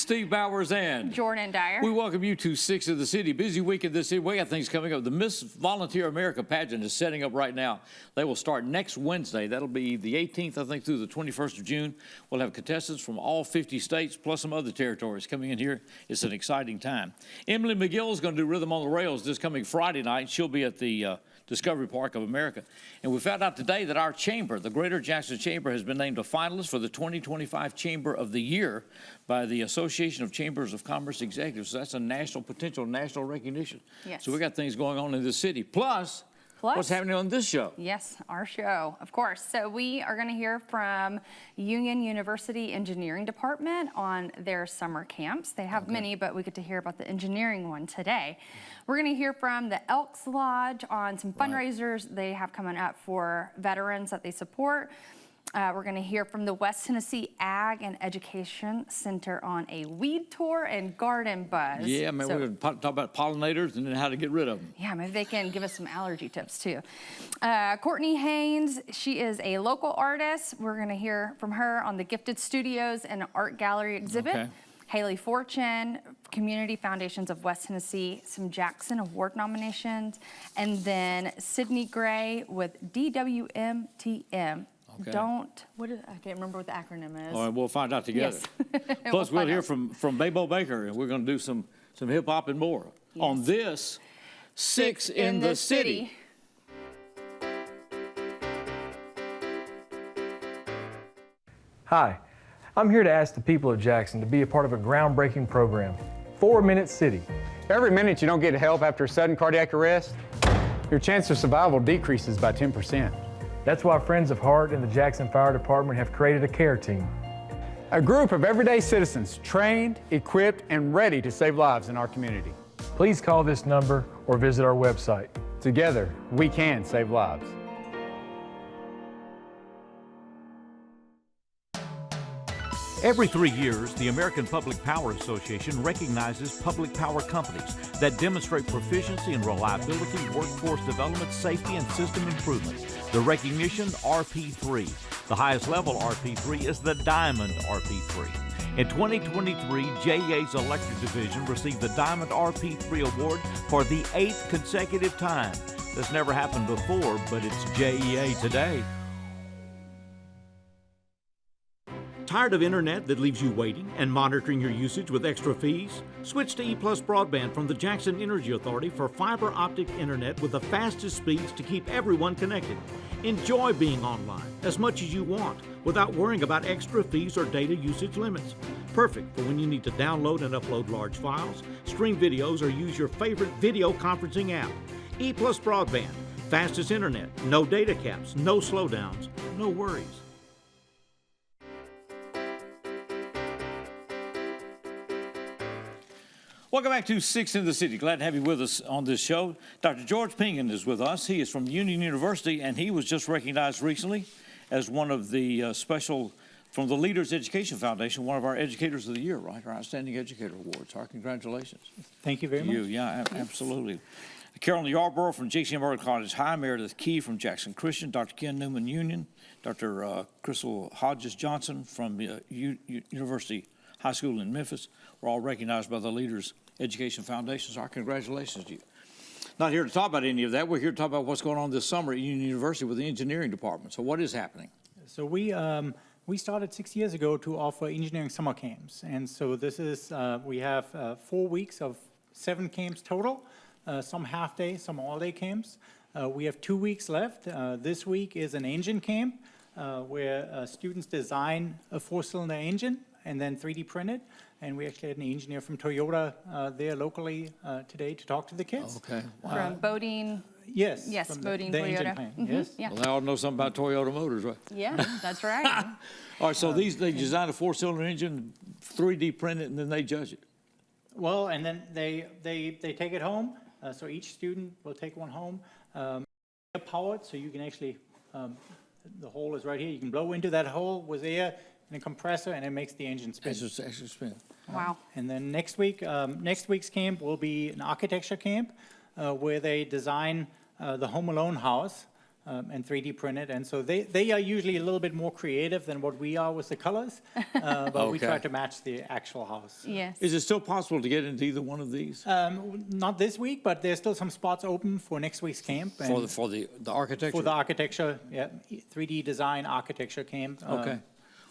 Steve Bowers and Jordan Dyer. We welcome you to Six in the City. Busy week in the city. We got things coming up. The Miss Volunteer America pageant is setting up right now. They will start next Wednesday. That'll be the 18th, I think, through the 21st of June. We'll have contestants from all 50 states, plus some other territories coming in here. It's an exciting time. Emily McGill is going to do Rhythm on the Rails this coming Friday night. She'll be at the Discovery Park of America. And we found out today that our chamber, the Greater Jackson Chamber, has been named a finalist for the 2025 Chamber of the Year by the Association of Chambers of Commerce Executives. So that's a potential national recognition. Yes. So we got things going on in this city. Plus, what's happening on this show? Yes, our show, of course. So we are going to hear from Union University Engineering Department on their summer camps. They have many, but we get to hear about the engineering one today. We're going to hear from the Elks Lodge on some fundraisers they have coming up for veterans that they support. We're going to hear from the West Tennessee Ag and Education Center on a weed tour and garden buzz. Yeah, man, we're going to talk about pollinators and then how to get rid of them. Yeah, maybe they can give us some allergy tips too. Courtney Haynes, she is a local artist. We're going to hear from her on the Gifted Studios and Art Gallery exhibit. Okay. Haley Fortune, Community Foundations of West Tennessee, some Jackson Award nominations, and then Sydney Gray with DWMTM. Okay. I can't remember what the acronym is. All right, we'll find out together. Yes. Plus, we'll hear from Baybo Baker, and we're going to do some hip hop and more on this Six in the City. Hi, I'm here to ask the people of Jackson to be a part of a groundbreaking program, 4 Minute City. Every minute you don't get help after a sudden cardiac arrest, your chance of survival decreases by 10%. That's why Friends of Heart and the Jackson Fire Department have created a care team. A group of everyday citizens trained, equipped, and ready to save lives in our community. Please call this number or visit our website. Together, we can save lives. Every 3 years, the American Public Power Association recognizes public power companies that demonstrate proficiency in reliability, workforce development, safety, and system improvements. The recognition, RP3. The highest level RP3 is the Diamond RP3. In 2023, JEA's Electric Division received the Diamond RP3 award for the 8th consecutive time. This never happened before, but it's JEA today. Tired of internet that leaves you waiting and monitoring your usage with extra fees? Switch to EPlus broadband from the Jackson Energy Authority for fiber optic internet with the fastest speeds to keep everyone connected. Enjoy being online as much as you want without worrying about extra fees or data usage limits. Perfect for when you need to download and upload large files, stream videos, or use your favorite video conferencing app. EPlus broadband, fastest internet, no data caps, no slowdowns, no worries. Welcome back to Six in the City. Glad to have you with us on this show. Dr. George Pingen is with us. He is from Union University, and he was just recognized recently as one of the from the Leaders Education Foundation, one of our Educators of the Year, right? Our Outstanding Educator Awards. Our congratulations. Thank you very much. Yeah, absolutely. Carolyn Yarborough from J.C. Morgan College High, Meredith Key from Jackson Christian, Dr. Ken Newman Union, Dr. Crystal Hodges Johnson from University High School in Memphis. We're all recognized by the Leaders Education Foundation. So our congratulations to you. Not here to talk about any of that. We're here to talk about what's going on this summer at Union University with the engineering department. So what is happening? So we started 6 years ago to offer engineering summer camps. And so this is, we have 4 weeks of 7 camps total, some half day, some all day camps. We have 2 weeks left. This week is an engine camp where students design a 4-cylinder engine and then 3D print it. And we actually had an engineer from Toyota there locally today to talk to the kids. Okay. Wow. From Bodine. Yes. Yes, Bodine the Toyota. Mm-hmm. Yes. Yeah. Well, they all know something about Toyota Motors, right? Yeah, that's right. All right, so they design a 4-cylinder engine, 3D print it, and then they judge it. Well, and then they take it home. So each student will take one home. Powered, so you can actually, the hole is right here. You can blow into that hole with air and a compressor, and it makes the engine spin. Extra spin. Wow. And then next week's camp will be an architecture camp where they design the Home Alone house and 3D printed. And so they are usually a little bit more creative than what we are with the colors, but we Okay. try to match the actual house. Yes. Is it still possible to get into either one of these Not this week, but there's still some spots open for next week's camp. And for the architecture? for the architecture, 3D design architecture camp. Okay.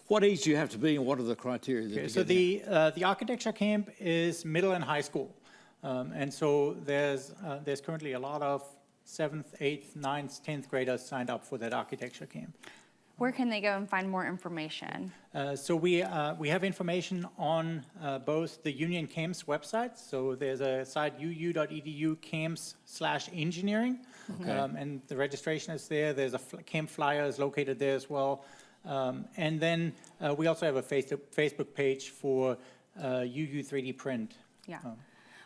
What age do you have to be, and what are the criteria? that Okay, you so get in? the architecture camp is middle and high school. And so there's currently a lot of 7th, 8th, 9th, 10th graders signed up for that architecture camp. Where can they go and find more information? So we have information on both the Union Camps websites. So there's a site uu.edu camps/engineering. And the registration is there. There's a camp flyer is located there as well. And then we also have a Facebook page for UU 3D print. Yeah.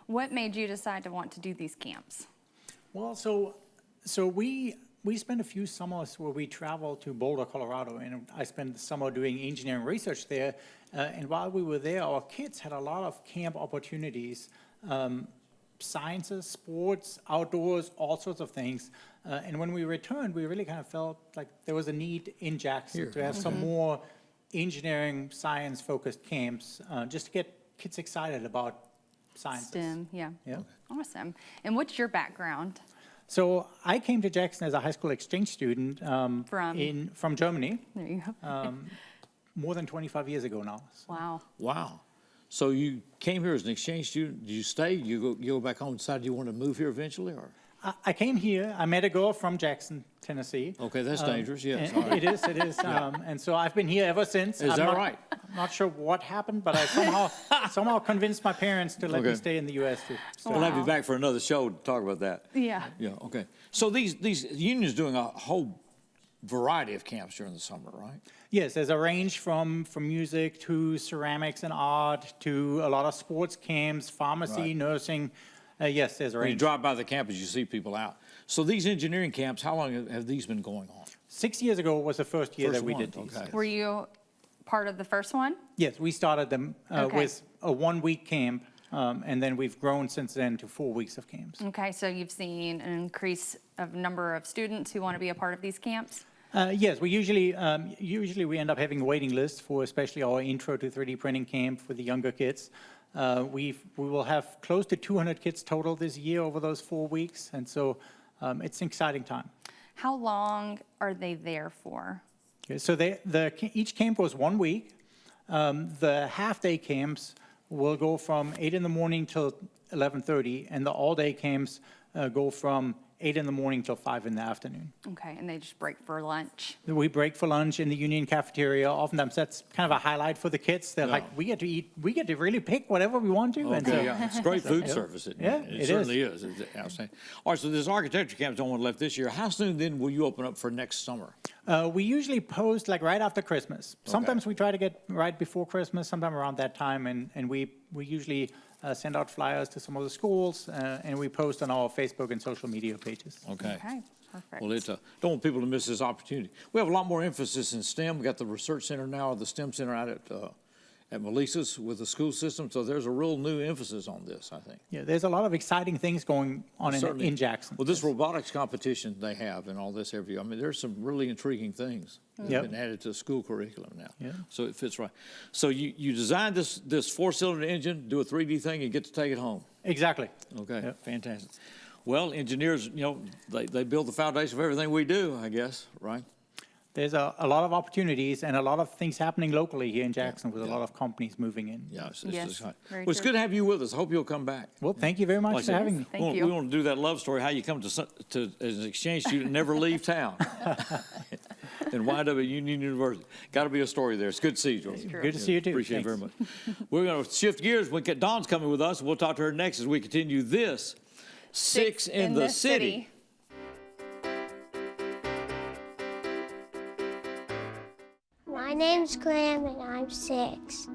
What made you decide to want to do these camps? Well, so we spent a few summers where we traveled to Boulder, Colorado, and I spent the summer doing engineering research there. And while we were there, our kids had a lot of camp opportunities, sciences, sports, outdoors, all sorts of things. And when we returned, we really kind of felt like there was a need in Jackson to have some more engineering, science-focused camps, just to get kids excited about sciences. STEM, yeah. Yeah. Awesome. And what's your background? So I came to Jackson as a high school exchange student From? from Germany There you go. more than 25 years ago now. Wow. Wow. So you came here as an exchange student. Did you stay? You go back home and decide you want to move here eventually, or? I came here, I met a girl from Jackson, Tennessee. Okay, that's dangerous, yes. And it is. And so I've been here ever since. Is that right? I'm not sure what happened, but I somehow convinced my parents to let me Okay. stay in the U.S. We'll have you back for another show to talk about that. Yeah. Yeah, okay. So these unions doing a whole variety of camps during the summer, right? Yes, there's a range from music to ceramics and art to a lot of sports camps, pharmacy, Right. nursing. Yes, there's a When you range. drive by the campus, you see people out. So these engineering camps, how long have these been going on? 6 years ago was the first year First that we one, did these. okay. Were you part of the first one? Yes, we started them Okay. with a 1-week camp, and then we've grown since then to 4 weeks of camps. Okay, so you've seen an increase of number of students who want to be a part of these camps? Yes, we usually we end up having a waiting list for especially our intro to 3D printing camp for the younger kids. We will have close to 200 kids total this year over those 4 weeks, and so it's an exciting time. How long are they there for? Okay, so each camp goes 1 week. The half-day camps will go from 8 in the morning till 11:30, and the all-day camps go from 8 in the morning till 5 in the afternoon. Okay, and they just break for lunch? We break for lunch in the union cafeteria. Oftentimes, that's kind of a highlight for the kids. They're like, we get to eat, we get to really pick whatever we want to. And so, Okay, yeah, it's great food service. Yeah, It it certainly is. It's outstanding. All right, so this architecture camp's the one left this year. How soon then will you open up for next summer? we usually post like right after Christmas. Sometimes we try to get right before Christmas, sometime around that time, and we usually send out flyers to some of the schools, and we post on our Facebook and social media pages. Okay. Okay, perfect. Well, don't want people to miss this opportunity. We have a lot more emphasis in STEM. We got the research center now, the STEM center out at Melissa's with the school system. So there's a real new emphasis on this, I think. Yeah, there's a lot of exciting things going on Certainly. in Jackson. Well, this robotics competition they have and all this every year. I mean, there's some really intriguing things that Yep. have been added to the school curriculum now. Yeah. So it fits right. So you designed this 4-cylinder engine, do a 3D thing, and get to take it home. Exactly. Okay, Yep. fantastic. Well, engineers, they build the foundation of everything we do, I guess, right? There's a lot of opportunities and a lot of things happening locally here in Jackson with a lot of companies moving in. Yeah, it's Yes, exciting. very Well, it's true. good to have you with us. I hope you'll come back. Well, thank you very much Like I for said, having me. Thank you. We want to do that love story, how you come to as an exchange student, never leave town. And wind up at Union University. Got to be a story there. It's good to see you, George. Good to see you too. Appreciate it very Thanks. much. We're going to shift gears. Dawn's coming with us. We'll talk to her next as we continue this Six in the City. My name's Graham and I'm 6.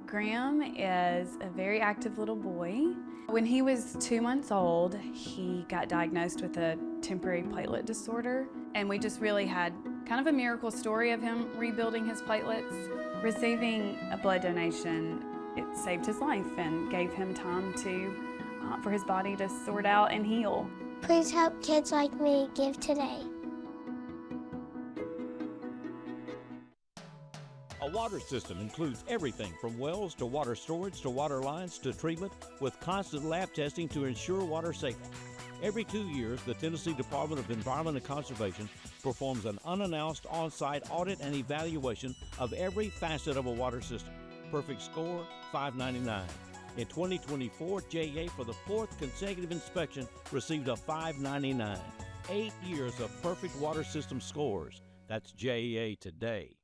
Graham is a very active little boy. When he was 2 months old, he got diagnosed with a temporary platelet disorder, and we just really had kind of a miracle story of him rebuilding his platelets. Receiving a blood donation, it saved his life and gave him time for his body to sort out and heal. Please help kids like me give today. A water system includes everything from wells to water storage to water lines to treatment, with constant lab testing to ensure water safety. Every 2 years, the Tennessee Department of Environment and Conservation performs an unannounced on-site audit and evaluation of every facet of a water system. Perfect score, $5.99. In 2024, JEA, for the 4th consecutive inspection, received a $5.99. 8 years of perfect water system scores. That's JEA today.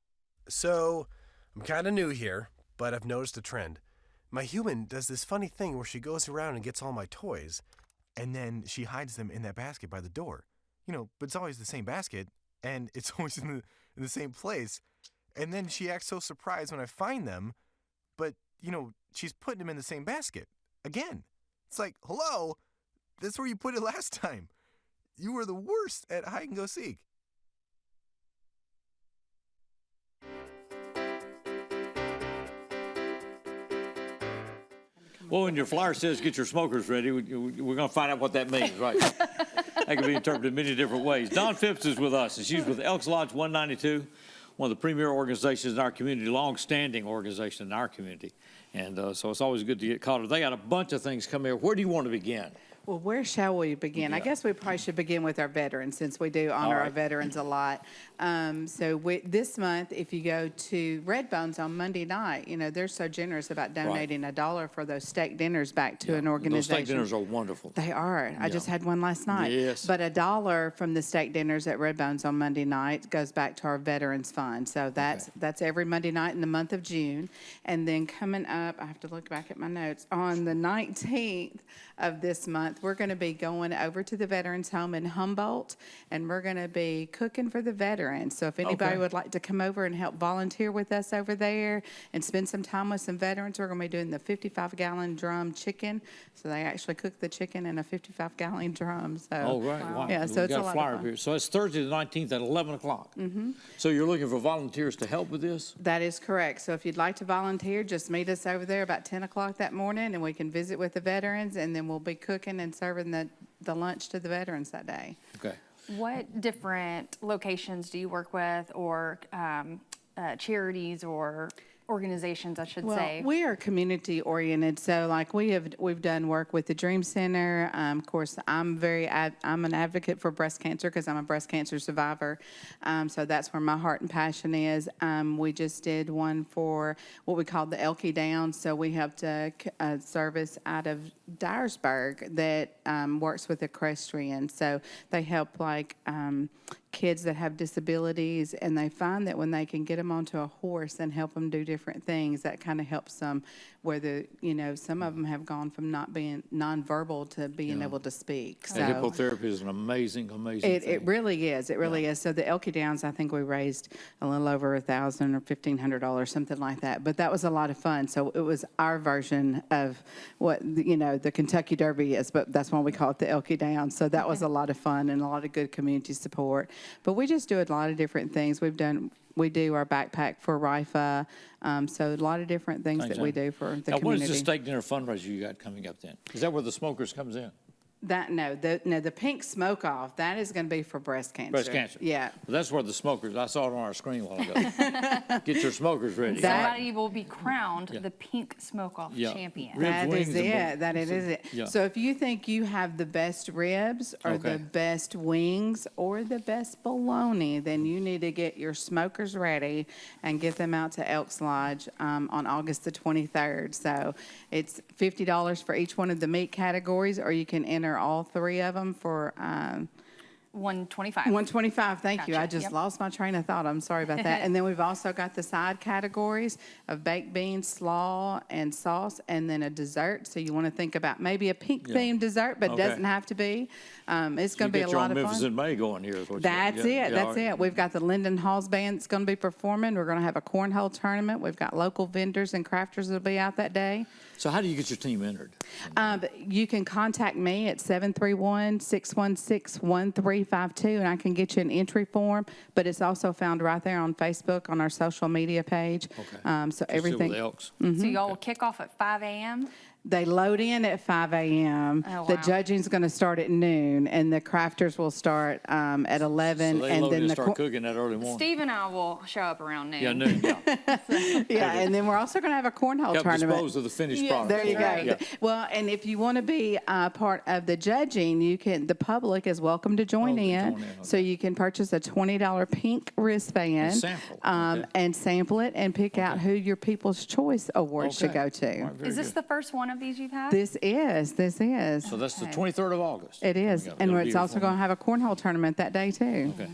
So, I'm kind of new here, but I've noticed a trend. My human does this funny thing where she goes around and gets all my toys, and then she hides them in that basket by the door. You know, but it's always the same basket, and it's always in the same place. And then she acts so surprised when I find them, but, you know, she's putting them in the same basket. Again. It's like, hello, that's where you put it last time. You were the worst at hide and go seek. Well, when your flyer says get your smokers ready, we're going to find out what that means, right? That can be interpreted many different ways. Dawn Phipps is with us, and she's with Elks Lodge 192, one of the premier organizations in our community, long-standing organization in our community. And so it's always good to get caught up. They got a bunch of things coming here. Where do you want to begin? Well, where shall we begin? I guess we probably should begin with our veterans, since we do honor our veterans a lot. This month, if you go to Red Bones on Monday night, you know, they're so generous about donating $1 for those steak dinners back to an organization. Those steak dinners are wonderful. They are. I just had one last night. Yes. But $1 from the steak dinners at Red Bones on Monday night goes back to our Veterans Fund. So that's every Monday night in the month of June. And then coming up, I have to look back at my notes, on the 19th of this month, we're going to be going over to the Veterans Home in Humboldt, and we're going to be cooking for the veterans. So if anybody would like to come over and help volunteer with us over there and spend some time with some veterans, we're going to be doing the 55-gallon drum chicken. So they actually cook the chicken in a 55-gallon drum. So, Wow. Yeah, so it's a lot of fun. Here. So it's Thursday the 19th at 11 o'clock. Mm-hmm. So you're looking for volunteers to help with this? That is correct. So if you'd like to volunteer, just meet us over there about 10 o'clock that morning, and we can visit with the veterans, and then we'll be cooking and serving the lunch to the veterans that day. Okay. What different locations do you work with, or charities or organizations, I should say? We are community oriented, so like we've done work with the Dream Center. Of course, I'm an advocate for breast cancer because I'm a breast cancer survivor. So that's where my heart and passion is. We just did one for what we call the Elkie Downs. So we helped a service out of Dyersburg that works with equestrians. So they help kids that have disabilities, and they find that when they can get them onto a horse and help them do different things, that kind of helps them, where some of them have gone from not being nonverbal to being able to speak. So hippotherapy is an amazing thing. It really is. It really is. So the Elkie Downs, I think we raised a little over $1,000 or $1,500, something like that. But that was a lot of fun. So it was our version of what the Kentucky Derby is, but that's why we call it the Elkie Downs. So that was a lot of fun and a lot of good community support. But we just do a lot of different things. We do our backpack for RIFA, so a lot of different things that we do for the community. What is the steak dinner fundraiser you got coming up then? Is that where the smokers comes in? The pink smoke off, that is going to be for breast cancer. Breast cancer. Yeah. Well, that's where the smokers, I saw it on our screen a while ago. Get your smokers ready. Somebody will be crowned the pink smoke-off champion. That is it. That is it. Yeah. So if you think you have the best ribs or the best wings or the best bologna, then you need to get your smokers ready and get them out to Elks Lodge on August the 23rd. So it's $50 for each one of the meat categories, or you can enter all three of them for $125. $125. Thank you. Gotcha. I just lost my train of thought. I'm sorry about that. And then we've also got the side categories of baked beans, slaw, and sauce, and then a dessert. So you want to think about maybe a pink themed dessert, but it doesn't have to be. It's going to be a lot of fun. Memphis in May going here. That's it. We've got the Linden Halls Band that's going to be performing. We're going to have a cornhole tournament. We've got local vendors and crafters that will be out that day. So how do you get your team entered? You can contact me at 731-616-1352, and I can get you an entry form, but it's also found right there on Facebook on our social media page. Okay. So everything. With Elks. So y'all will kick off at 5 a.m.? They load in at 5 a.m. Oh, The wow. judging's going to start at noon, and the crafters will start at 11. So they and load then and the start cooking that early morning. Steve and I will show up around noon. Yeah, noon, yeah. yeah, and then we're also going to have a cornhole Help tournament. dispose of the finished product. There you go. Yeah. Well, and if you want to be part of the judging, you can. The public is welcome to join in. okay. So you can purchase a $20 pink wristband And sample, okay. and sample it and pick out who your People's Choice Awards should Okay. go to. All right, very Is this good. the first one of these you've had? This is. So that's the 23rd of August. It is, It'll and be it's here also for going me. to have a cornhole tournament that day too. Okay.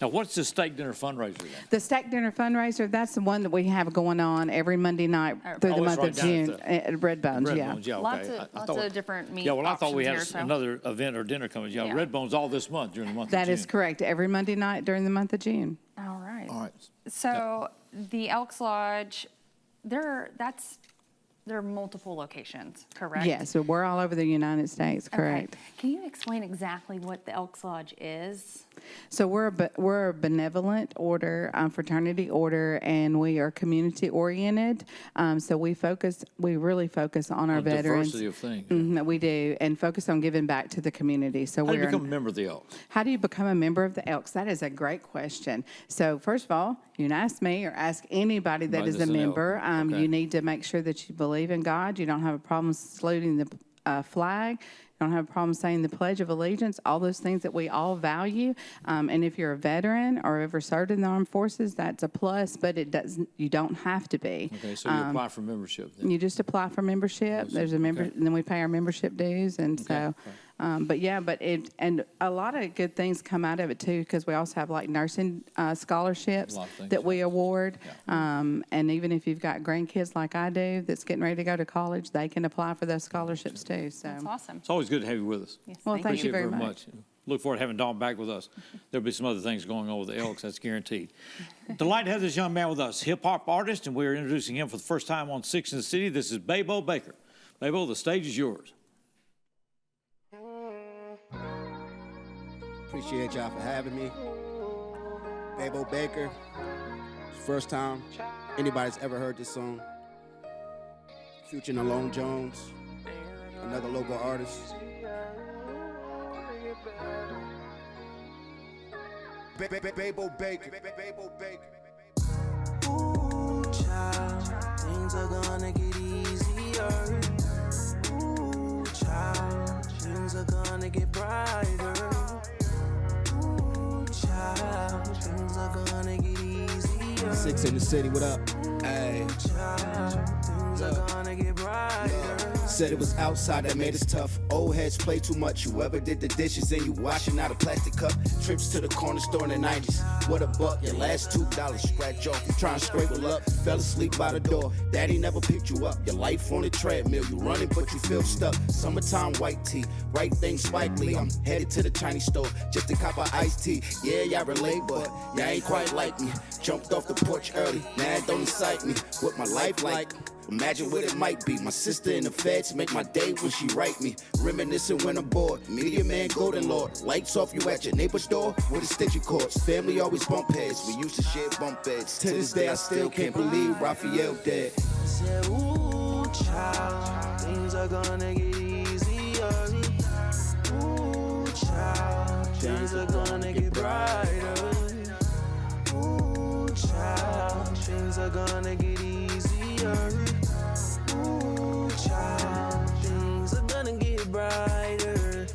Now, what's the steak dinner fundraiser then? The Steak Dinner fundraiser, that's the one that we have going on every Monday night through the Oh, it's month of right down at June the- at Red Bones. Red Yeah. Bones, yeah, okay. Lots of, I lots thought- of different meat Yeah, well, I thought we had options here, so- another event or dinner coming. Yeah, Yeah. Red Bones all this month during the month of June. That is correct. Every Monday night during the month of June. All right. All right. So the Elks Lodge, there are multiple locations, correct? Yes, so we're all over the United States, Okay. correct. Can you explain exactly what the Elks Lodge is? So we're a benevolent order, fraternity order, and we are community oriented. So we really focus on our A veterans. diversity of things. Mhm, we do, and focus on giving back to the community. So How do you we're become a member of the Elks? How do you become a member of the Elks? That is a great question. So first of all, you can ask me or ask anybody that Anybody is a that's an Elk. member. Okay. You need to make sure that you believe in God. You don't have a problem saluting the flag. You don't have a problem saying the Pledge of Allegiance, all those things that we all value. And if you're a veteran or ever served in the armed forces, that's a plus, but you don't have to be. Okay, so you apply for membership then. You just apply for membership. There's a member, Okay. and then we pay our membership dues, and so. But yeah, and a lot of good things come out of it too, because we also have like nursing scholarships A lot of things, that we award. And even if you've got grandkids like I do that's getting ready to go to college, they can apply for those scholarships too. So. That's awesome. It's always good to have you with us. Yes, Well, thank Appreciate you very it much. Look forward to having Dawn back with us. There'll be some other things going on with the Elks, that's guaranteed. Delighted to have this young man with us, hip-hop artist, and we're introducing him for the first time on Six in the City. This is Baybo Baker. Baybo, the stage is yours. Appreciate y'all for having me. Baybo Baker. It's the first time anybody's ever heard this song. Featuring Alone Jones, another local artist. Baybo Baker. Baybo Baker. Ooh, child, things are gonna get easier. Ooh, child, things are gonna get brighter. Ooh, child, things are gonna get easier. Six in the City, what up? Hey. Child, things are gonna get brighter. Said it was outside that made us tough. Old heads play too much. Whoever did the dishes and you washing out a plastic cup. Trips to the corner store in the 90s. What a buck, your last $2 scratch off. You trying to scrape up, fell asleep by the door. Daddy never picked you up. Your life on a treadmill. You running but you feel stuck. Summertime white tee, right thing Spike Lee. I'm headed to the Chinese store just to cop a iced tea. Yeah, y'all relate, but y'all ain't quite like me. Jumped off the porch early, now it don't excite me. What my life like? Imagine what it might be. My sister in the feds make my day when she write me. Reminiscing when I'm bored. Media man, golden lord. Lights off, you at your neighbor's door with a stitching cords. Family always bump heads. We used to share bump beds. To this day, I still can't believe Raphael dead. I said, ooh, child, things are gonna get easier. Ooh, child, things are gonna get brighter. Ooh, child, things are gonna get easier. Ooh, child, things are gonna get brighter.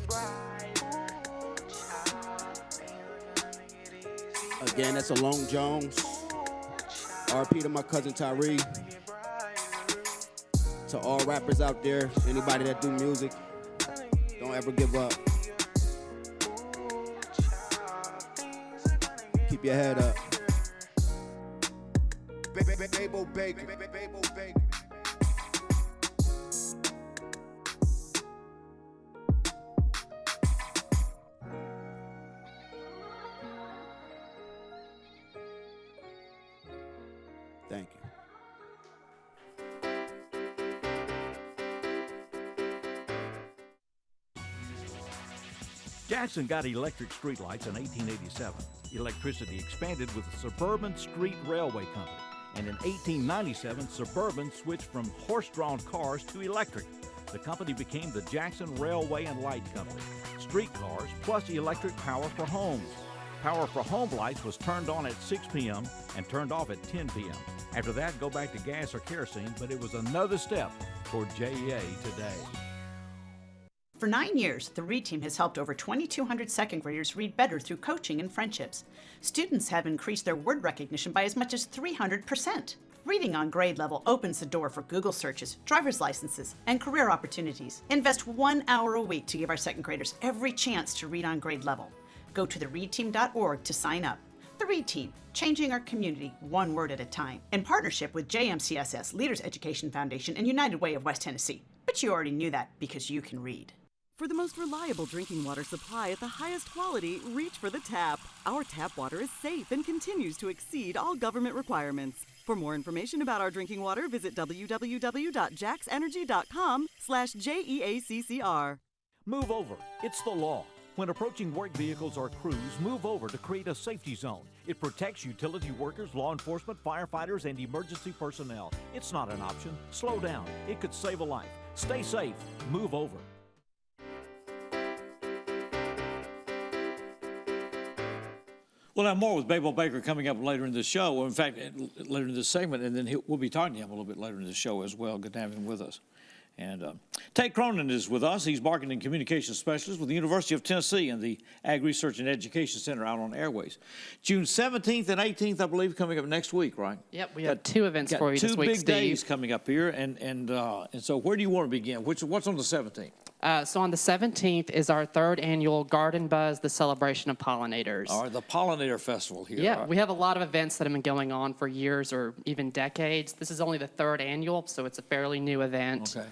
Again, that's Alone Jones. RP to my cousin Tyree. To all rappers out there, anybody that do music, don't ever give up. Keep your head up. Baybo Baker. Baybo Baker. Thank you. Jackson got electric streetlights in 1887. Electricity expanded with the Suburban Street Railway Company. And in 1897, Suburban switched from horse-drawn cars to electric. the company became the Jackson Railway and Light Company. Streetcars plus electric power for homes. Power for home lights was turned on at 6 p.m. and turned off at 10 p.m. After that, go back to gas or kerosene, but it was another step toward JEA today. For 9 years, the READ team has helped over 2,200 second graders read better through coaching and friendships. Students have increased their word recognition by as much as 300%. Reading on grade level opens the door for Google searches, driver's licenses, and career opportunities. Invest 1 hour a week to give our second graders every chance to read on grade level. Go to thereadteam.org to sign up. The READ Team, changing our community one word at a time. In partnership with JMCSS, Leaders Education Foundation, and United Way of West Tennessee. But you already knew that because you can read. For the most reliable drinking water supply at the highest quality, reach for the tap. Our tap water is safe and continues to exceed all government requirements. For more information about our drinking water, visit www.jaxenergy.com/JEACCR. Move over. It's the law. When approaching work vehicles or crews, move over to create a safety zone. It protects utility workers, law enforcement, firefighters, and emergency personnel. It's not an option. Slow down. It could save a life. Stay safe. Move over. We'll have more with Baybo Baker coming up later in the show. Well, in fact, later in this segment, and then we'll be talking to him a little bit later in the show as well. Good to have him with us. And Tate Cronin is with us. He's Marketing and Communications Specialist with the University of Tennessee and the Ag Research and Education Center out on Airways. June 17th and 18th, I believe, coming up next week, right? Yep, we have two events for you this week, Steve. Two big days coming up here, and so where do you want to begin? What's on the 17th? So on the 17th is our third annual Garden Buzz, the celebration of pollinators. All right, the Pollinator Festival here. Yeah, right. we have a lot of events that have been going on for years or even decades. This is only the third annual, so it's a fairly new event. Okay.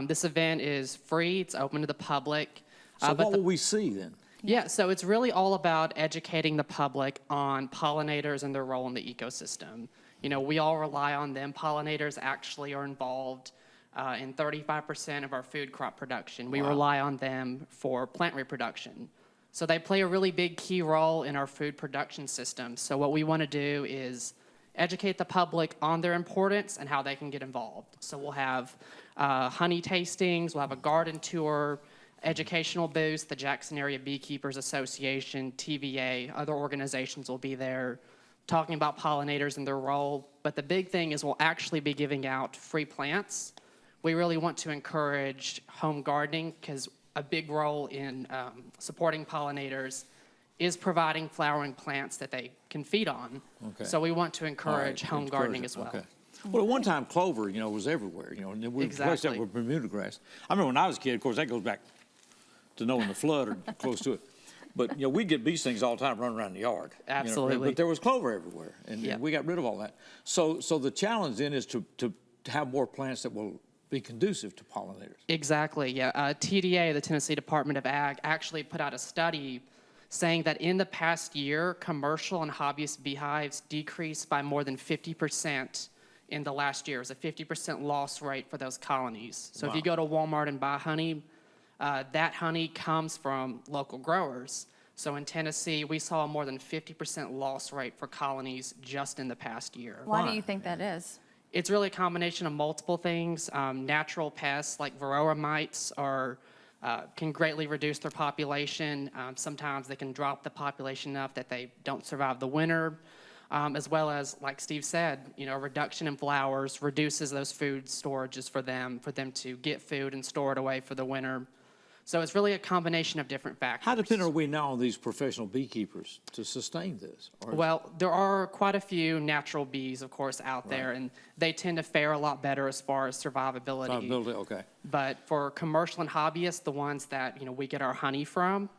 This event is free. It's open to the public. So what will we see then? Yeah, so it's really all about educating the public on pollinators and their role in the ecosystem. You know, we all rely on them. Pollinators actually are involved in 35% of our food crop production. We rely on them for plant reproduction. So they play a really big key role in our food production system. So what we want to do is educate the public on their importance and how they can get involved. So we'll have honey tastings, we'll have a garden tour, educational booths, the Jackson Area Beekeepers Association, TVA, other organizations will be there talking about pollinators and their role. But the big thing is we'll actually be giving out free plants. We really want to encourage home gardening because a big role in supporting pollinators is providing flowering plants that they can feed on. Okay. So we want to encourage home gardening as well. Okay. Well, at one time, clover, was everywhere, and we replaced that with Bermuda grass. I remember when I was a kid, of course, that goes back to knowing the flood or close to it. But, we get bee stings all the time running around the yard. Absolutely. But there was clover everywhere, and we got rid of all that. So the challenge then is to have more plants that will be conducive to pollinators. Exactly, yeah. TDA, the Tennessee Department of Ag, actually put out a study saying that in the past year, commercial and hobbyist beehives decreased by more than 50% in the last year. It was a 50% loss rate for those colonies. So if you go to Walmart and buy honey, that honey comes from local growers. So in Tennessee, we saw a more than 50% loss rate for colonies just in the past year. Why do you think that is? It's really a combination of multiple things. Natural pests like varroa mites can greatly reduce their population. Sometimes they can drop the population enough that they don't survive the winter. As well as, like Steve said, a reduction in flowers reduces those food storages for them to get food and store it away for the winter. So it's really a combination of different factors. How dependent are we now on these professional beekeepers to sustain this? Well, there are quite a few natural bees, of course, out there, and they tend to fare a lot better as far as survivability. Survivability, okay. But for commercial and hobbyists, the ones that we get our honey from,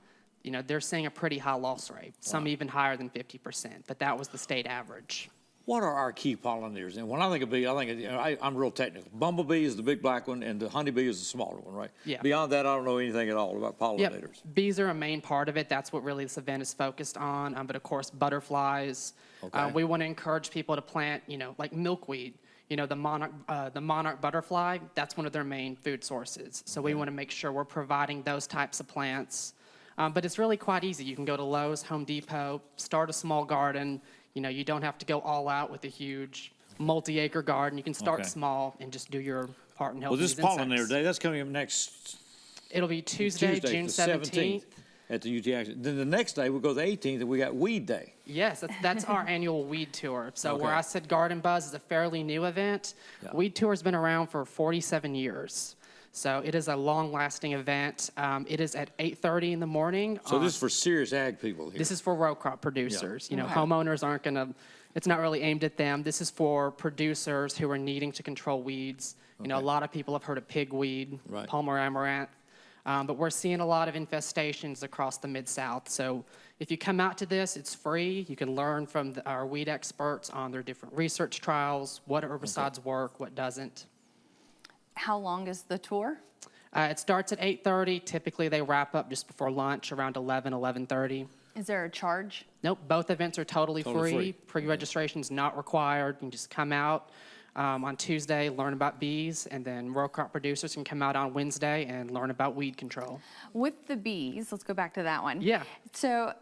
they're seeing a pretty high loss rate, some even higher than 50%, but that was the state average. What are our key pollinators? And when I think of bee, I'm real technical. Bumblebee is the big black one, and the honeybee is the smaller one, right? Yeah. Beyond that, I don't know anything at all about pollinators. Yep. Bees are a main part of it. That's what really this event is focused on. But of course, butterflies. Okay. We want to encourage people to plant, like milkweed. The monarch butterfly, that's one of their main food sources. So we want to make sure we're providing those types of plants. But it's really quite easy. You can go to Lowe's, Home Depot, start a small garden. You don't have to go all out with a huge multi-acre garden. You can start small and just do your Art and Health. Well, this is News and Pollinator Sex. Day. That's coming up next It'll be Tuesday, June the 17th. at the UT Action. Then the next day, we'll go the 18th, and we got Weed Day. Yes, that's our annual weed tour. So Okay. where I said Garden Buzz is a fairly new event, Yeah. Weed Tour has been around for 47 years. So it is a long-lasting event. It is at 8:30 in the morning. So this is for serious ag people here. This is for row crop producers. You know, Okay. homeowners aren't going to, it's not really aimed at them. This is for producers who are needing to control weeds. You know, a Okay. lot of people have heard of pigweed, Right. Palmer amaranth, but we're seeing a lot of infestations across the Mid-South. So if you come out to this, it's free. You can learn from our weed experts on their different research trials, what herbicides work, what doesn't. How long is the tour? It starts at 8:30. Typically, they wrap up just before lunch, around 11:30. Is there a charge? Nope, both events are totally Totally free. free. Pre-registration is not required. You can just come out on Tuesday, learn about bees, and then row crop producers can come out on Wednesday and learn about weed control. With the bees, let's go back to that one. Yeah. So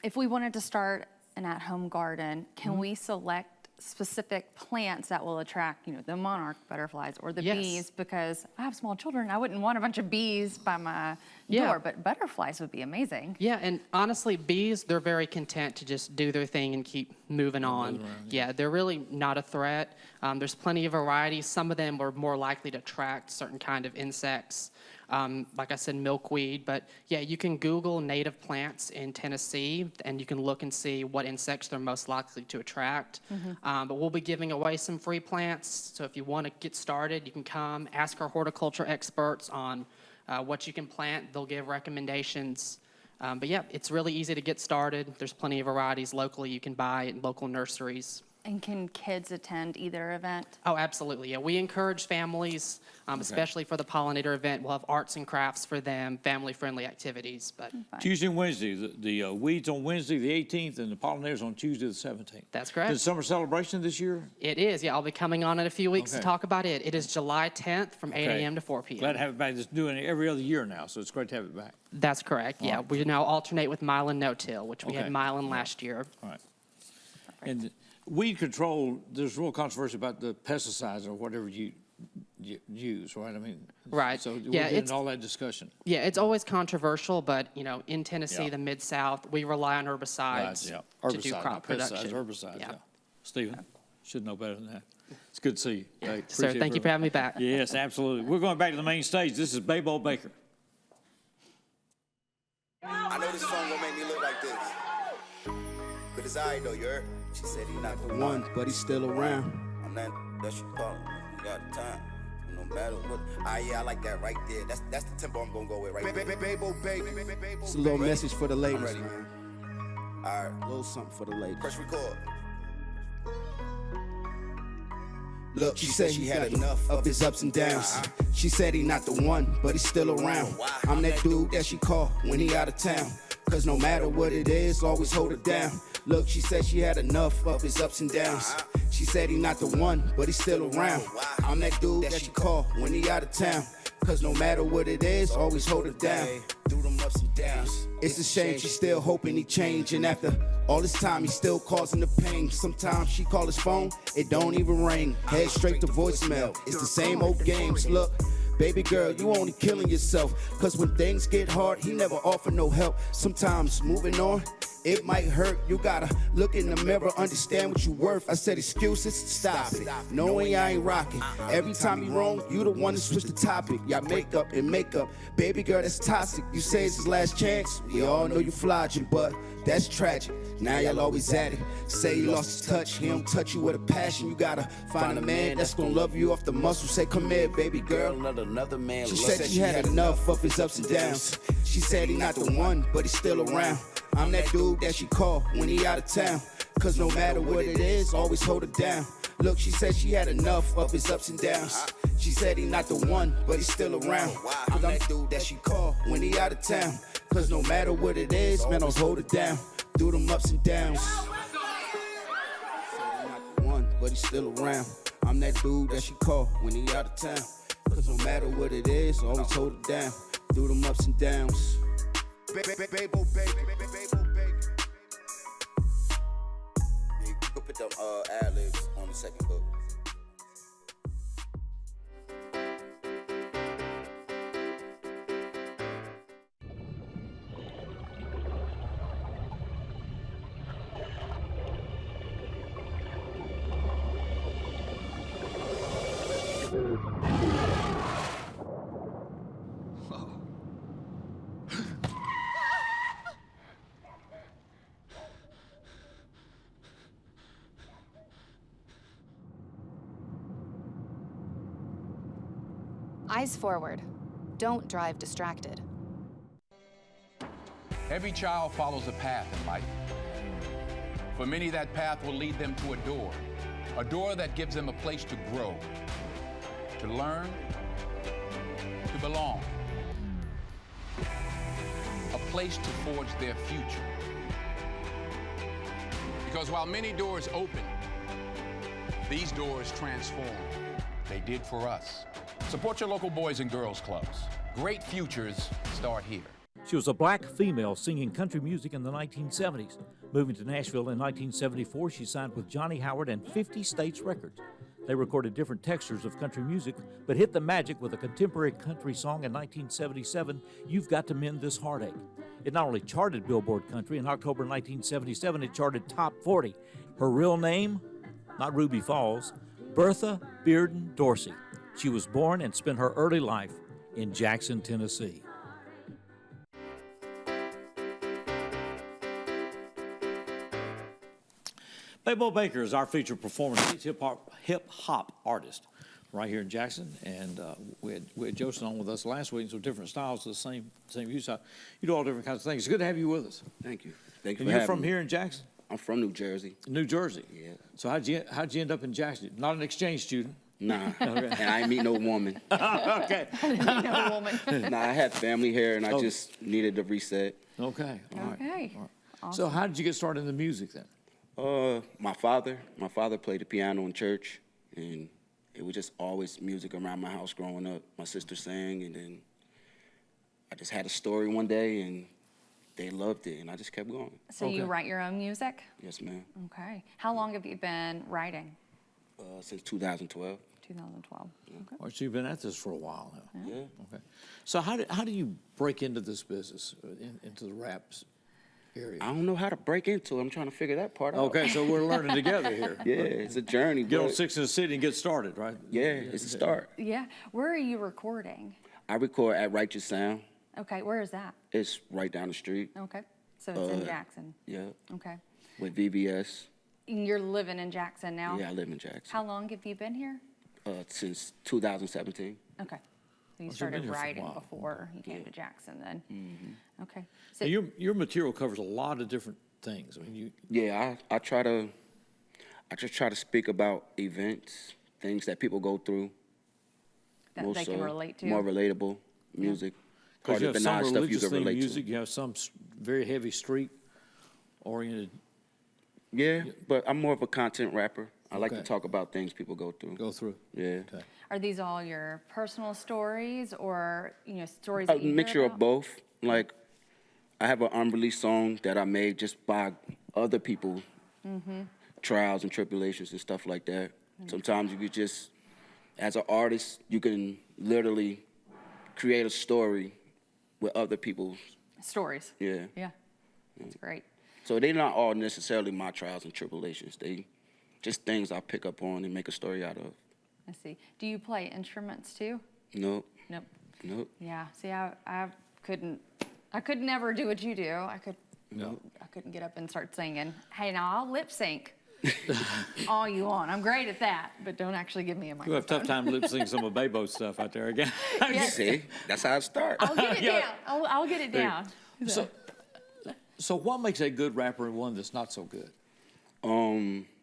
if we wanted to start an at-home garden, can Mm-hmm. we select specific plants that will attract, the monarch butterflies or the Yes. bees? Because I have small children, I wouldn't want a bunch of bees by my Yeah. door, but butterflies would be amazing. Yeah, and honestly, bees, they're very content to just do their thing and keep moving on. Yeah, they're really not a threat. There's plenty of varieties. Some of them are more likely to attract certain kind of insects, like I said, milkweed. But yeah, you can Google native plants in Tennessee, and you can look and see what insects they're most likely to attract. But we'll be giving away some free plants, so if you want to get started, you can come, ask our horticulture experts on what you can plant. They'll give recommendations. But yeah, it's really easy to get started. There's plenty of varieties locally you can buy at local nurseries. And can kids attend either event? Oh, absolutely. Yeah, we encourage families, especially for the pollinator event. We'll have arts and crafts for them, family-friendly activities. But Tuesday and Wednesday. The weeds on Wednesday, the 18th, and the pollinators on Tuesday, the 17th. that's correct. Is it summer celebration this year? It is. Yeah, I'll be coming on in a few weeks to Okay. talk about it. It is July 10th from 8 Okay. a.m. to 4 p.m. Glad to have it back. It's doing it every other year now, so it's great to have it back. That's correct. Yeah, we now alternate with Mylan no-till, which we had Okay. Mylan last year. All right. And weed control, there's real controversy about the pesticides or whatever you use, right? I mean, Right. So we're Yeah, getting it's- all that discussion. Yeah, it's always controversial, but in Tennessee, Yeah. the Mid-South, we rely on herbicides Yeah. to do Herbicides, crop not production. pesticides, herbicides, yeah. Stephen, should know better than that. It's good to see you. Hey, Sir, appreciate thank you for having me back. Yes, absolutely. We're going back to the main stage. This is Baybo Baker. I know this song gonna make me look like this, but it's alright though, you heard? She said he not the one, but he's still around. I'm not, that's your calling. You got the time. No matter what. Yeah, I like that right there. That's the tempo I'm gonna go with right there. It's a little message for the ladies, man. Alright, a little something for the ladies. Press record. Look, she said she had enough of his ups and downs. She said he not the one, but he's still around. I'm that dude that she call when he out of town. Cause no matter what it is, always hold it down. Look, she said she had enough of his ups and downs. She said he not the one, but he's still around. I'm that dude that she call when he out of town. Cause no matter what it is, always hold it down. Through them ups and downs. It's a shame she's still hoping he change. And after all this time, he's still causing the pain. Sometimes she call his phone, it don't even ring. Head straight to voicemail. It's the same old games. Look, baby girl, you only killing yourself. Cause when things get hard, he never offer no help. Sometimes moving on, it might hurt. You gotta look in the mirror, understand what you worth. I said excuses, stop it. Knowing I ain't rocking. Every time you wrong, you the one to switch the topic. Y'all make up and make up. Baby girl, that's toxic. You say it's his last chance. We all know you flogging, but that's tragic. Now y'all always at it. Say he lost his touch. He don't touch you with a passion. You gotta find a man that's gonna love you off the muscle. Say, come here, baby girl. Let another man. She said she had enough of his ups and downs. She said he not the one, but he's still around. I'm that dude that she call when he out of town. Cause no matter what it is, always hold it down. Look, she said she had enough of his ups and downs. She said he not the one, but he's still around. Cause I'm that dude that she call when he out of town. Cause no matter what it is, man, I'll hold it down. Through them ups and downs. Said he not the one, but he's still around. I'm that dude that she call when he out of town. Cause no matter what it is, always hold it down. Through them ups and downs. Baybo, you can put them ad-libs on the second book. Eyes forward. Don't drive distracted. Every child follows a path in life. For many, that path will lead them to a door that gives them a place to grow, to learn, to belong, a place to forge their future. Because while many doors open, these doors transform. They did for us. Support your local Boys and Girls Clubs. Great futures start here. She was a black female singing country music in the 1970s. Moving to Nashville in 1974, she signed with Johnny Howard and 50 States Records. They recorded different textures of country music, but hit the magic with a contemporary country song in 1977, You've Got to Mend This Heartache. It not only charted Billboard Country, in October 1977, it charted Top 40. Her real name? Not Ruby Falls, Bertha Bearden Dorsey. She was born and spent her early life in Jackson, Tennessee. Baybo Baker is our featured performer. He's hip-hop artist right here in Jackson. And we had Joseph on with us last week, so different styles of the same use. You do all different kinds of things. It's good to have you with us. Thank you. Thank you And for you're from having me. here in Jackson? I'm from New Jersey. New Jersey? Yeah. So how'd you end up in Jackson? Not an exchange student? Nah, Okay. and I ain't meet no woman. Okay. No woman. Nah, I had family here, and I Oh. just needed to reset. Okay, all right. Okay. All right. Awesome. So how did you get started in the music then? My father played the piano in church, and it was just always music around my house growing up. My sister sang, and then I just had a story one day, and they loved it, and I just kept going. So you write your own music? Yes, ma'am. Okay. How long have you been writing? Since 2012. 2012. Okay. Oh, so you've been at this for a while now. Yeah. Okay. So how do you break into this business, into the raps area? I don't know how to break into it. I'm trying to figure that part out. Okay, so we're learning together here. Yeah, it's a journey. Get on but 6 in the City and get started, right? Yeah, it's a start. Yeah. Where are you recording? I record at Righteous Sound. Okay. Where is that? It's right down the street. Okay. So it's in Jackson. Yeah. Okay. With VBS. And you're living in Jackson now? Yeah, I live in Jackson. How long have you been here? Since 2017. Okay. So you you've been started here for a writing while. before you came to Jackson then? Mm-hmm. Okay. So your material covers a lot of different things. I mean, Yeah, I just try to speak about events, things that people go through. That they can relate to. More relatable music. because you Cardi have some B stuff you religious can themed relate music, to. you have some very heavy street oriented. Yeah, but I'm more of a content rapper. I like to Okay. talk about things people go through. Yeah. Are these all your personal stories or, stories A that you hear mixture of about? both. Like, I have an unreleased song that I made just by other people's Mm-hmm. trials and tribulations and stuff like that. Sometimes you could just, as an artist, you can literally create a story with other people's. Stories. Yeah. Yeah. That's great. So they're not all necessarily my trials and tribulations. They just things I pick up on and make a story out of. I see. Do you play instruments too? Nope. Nope. Nope. Yeah. See, I couldn't never do what you do. I couldn't get up and start singing. Hey, now I'll lip sync all you want. I'm great at that, but don't actually give me a You microphone. have a tough time lip syncing some of Baybo stuff out there again. See, that's how it starts. I'll get it Yeah. down. I'll get it There you down. So what makes a good rapper and one that's not so good?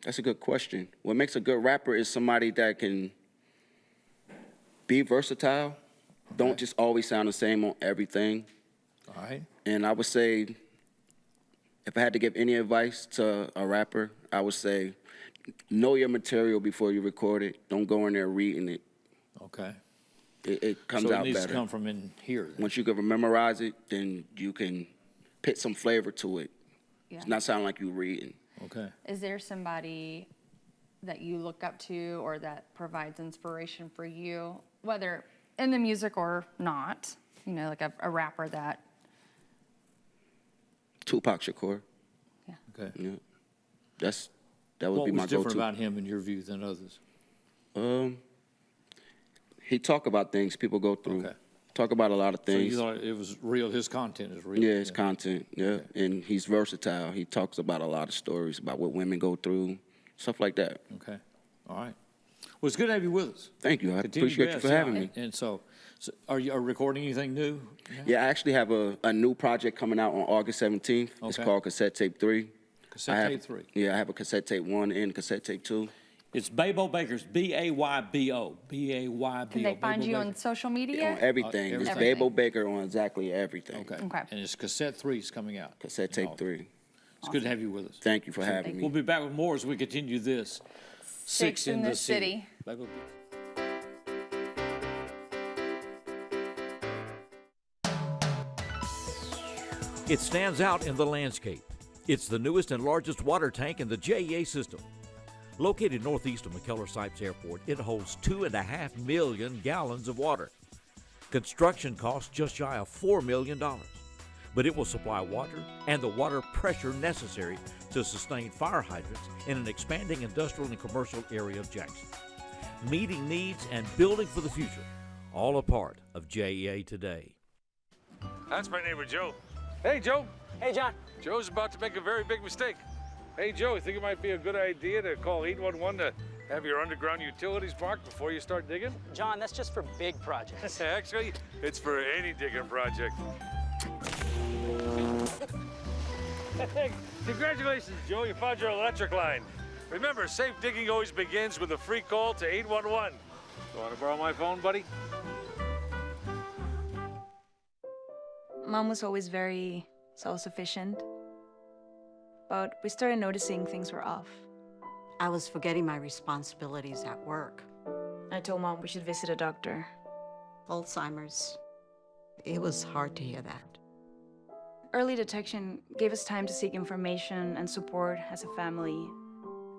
That's a good question. What makes a good rapper is somebody that can be versatile, don't just always sound the same on everything. All right. And I would say, if I had to give any advice to a rapper, I would say, know your material before you record it. Don't go in there reading it. Okay. It comes So it out needs better. to come from in here. then. Once you can memorize it, then you can put some flavor to it. Yeah. It's not sound like you reading. Okay. Is there somebody that you look up to or that provides inspiration for you, whether in the music or not? Like a rapper that. Tupac Shakur. Yeah. Okay. Yeah. That would What be my was go-to. different about him in your view than others? He talk about things people go through. Okay. Talk about a lot of So you things. thought it was real, his content is real? Yeah, it's content. Yeah, and he's versatile. He talks about a lot of stories about what women go through, stuff like that. Okay. All right. Well, it's good to have you with us. Thank you. I Continue appreciate you best, for having yeah. me. And so are you recording anything new? Yeah, I actually have a new project coming out on August 17th. It's Okay. called Cassette Tape 3. Cassette Tape 3. Yeah, I have a Cassette Tape 1 and Cassette Tape 2. It's Baybo Bakers, B-A-Y-B-O, B-A-Y-B-O. Can they find Baybo you Bakers. on social media? On everything. It's Everything. Baybo Baker on exactly everything. Okay. Okay. And it's Cassette 3 is coming out. Cassette Tape 3. It's good to have you with us. Thank you for having me. We'll be back with more as we continue this. Six in the City. Baybo. It stands out in the landscape. It's the newest and largest water tank in the JEA system. Located northeast of McKellar-Sipes Airport, it holds 2.5 million gallons of water. Construction costs just shy of $4 million, but it will supply water and the water pressure necessary to sustain fire hydrants in an expanding industrial and commercial area of Jackson. Meeting needs and building for the future, all a part of JEA today. That's my neighbor, Joe. Hey, Joe. Hey, John. Joe's about to make a very big mistake. Hey, Joe, you think it might be a good idea to call 811 to have your underground utilities marked before you start digging? John, that's just for big projects. Actually, it's for any digging project. Congratulations, Joe. You found your electric line. Remember, safe digging always begins with a free call to 811. You want to borrow my phone, buddy? Mom was always very self-sufficient, but we started noticing things were off. I was forgetting my responsibilities at work. I told Mom we should visit a doctor. Alzheimer's. It was hard to hear that. Early detection gave us time to seek information and support as a family.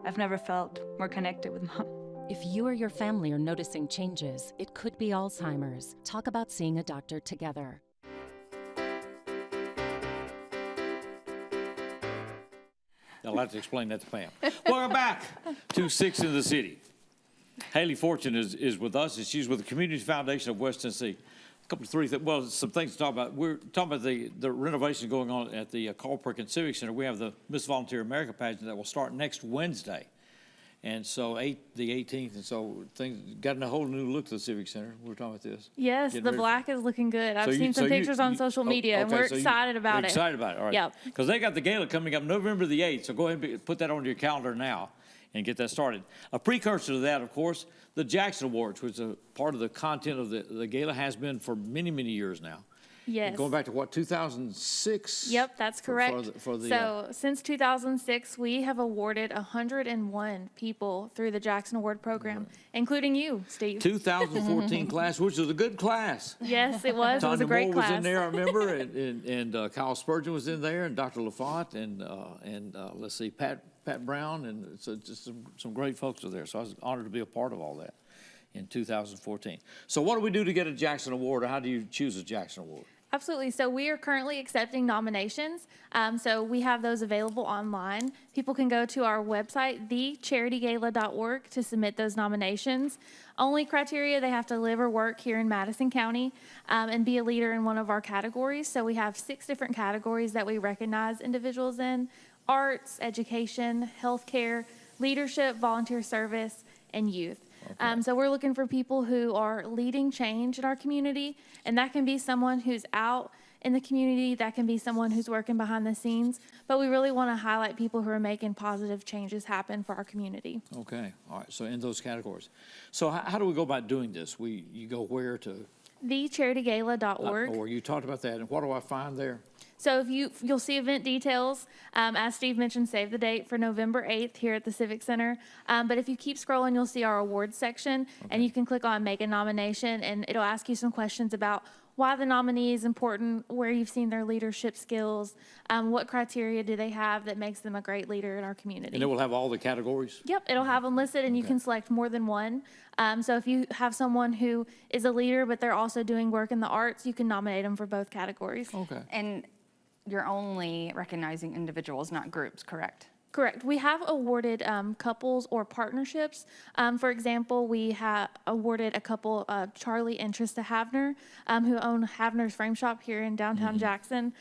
I've never felt more connected with Mom. If you or your family are noticing changes, it could be Alzheimer's. Talk about seeing a doctor together. I'll have to explain that to Pam. Welcome back to Six in the City. Haley Fortune is with us, and she's with the Community Foundation of West Tennessee. A couple of some things to talk about. We're talking about the renovation going on at the Carl Perkins Civic Center. We have the Miss Volunteer America pageant that will start next Wednesday. And so the 18th, and so things got a whole new look to the Civic Center. We were talking about this. Yes, Getting the ready. black is looking good. I've seen some you- pictures on social media, and okay, we're so excited about you're it. Excited about it, all right. Yep. Because they got the gala coming up November the 8th, so go ahead and put that on your calendar now and get that started. A precursor to that, of course, the Jackson Awards, which is a part of the content of the gala, has been for many, many years now. Yes. Going back to what, 2006? Yep, that's correct. For the, so since 2006, we have awarded 101 people through the Jackson Award program, including you, Steve. 2014 class, which was a good class. Yes, it was. It was a Tanya great Moore class. was in there, I remember, and Kyle Spurgeon was in there, and Dr. LaFont, and let's see, Pat Brown, and so just some great folks were there. So I was honored to be a part of all that in 2014. So what do we do to get a Jackson Award, or how do you choose a Jackson Award? Absolutely. So we are currently accepting nominations. So we have those available online. People can go to our website, thecharitygala.org, to submit those nominations. Only criteria, they have to live or work here in Madison County and be a leader in one of our categories. So we have 6 different categories that we recognize individuals in: arts, education, healthcare, leadership, volunteer service, and youth. So we're looking for people who are leading change in our community, and that can be someone who's out in the community, that can be someone who's working behind the scenes, but we really want to highlight people who are making positive changes happen for our community. Okay, all right, so in those categories. So how do we go about doing this? You go where to? thecharitygala.org. Or you talked about that, and what do I find there? So if you'll see event details. As Steve mentioned, save the date for November 8th here at the Civic Center. But if you keep scrolling, you'll see our awards section, and you can click on Make a Nomination, and it'll ask you some questions about why the nominee is important, where you've seen their leadership skills, what criteria do they have that makes them a great leader in our community. And it will have all the categories? Yep, it'll have them listed, and you can select more than one. So if you have someone who is a leader, but they're also doing work in the arts, you can nominate them for both categories. Okay. And you're only recognizing individuals, not groups, correct? Correct. We have awarded couples or partnerships. For example, we have awarded a couple, Charlie and Trista Havner, who own Havner's Frame Shop here in downtown Jackson.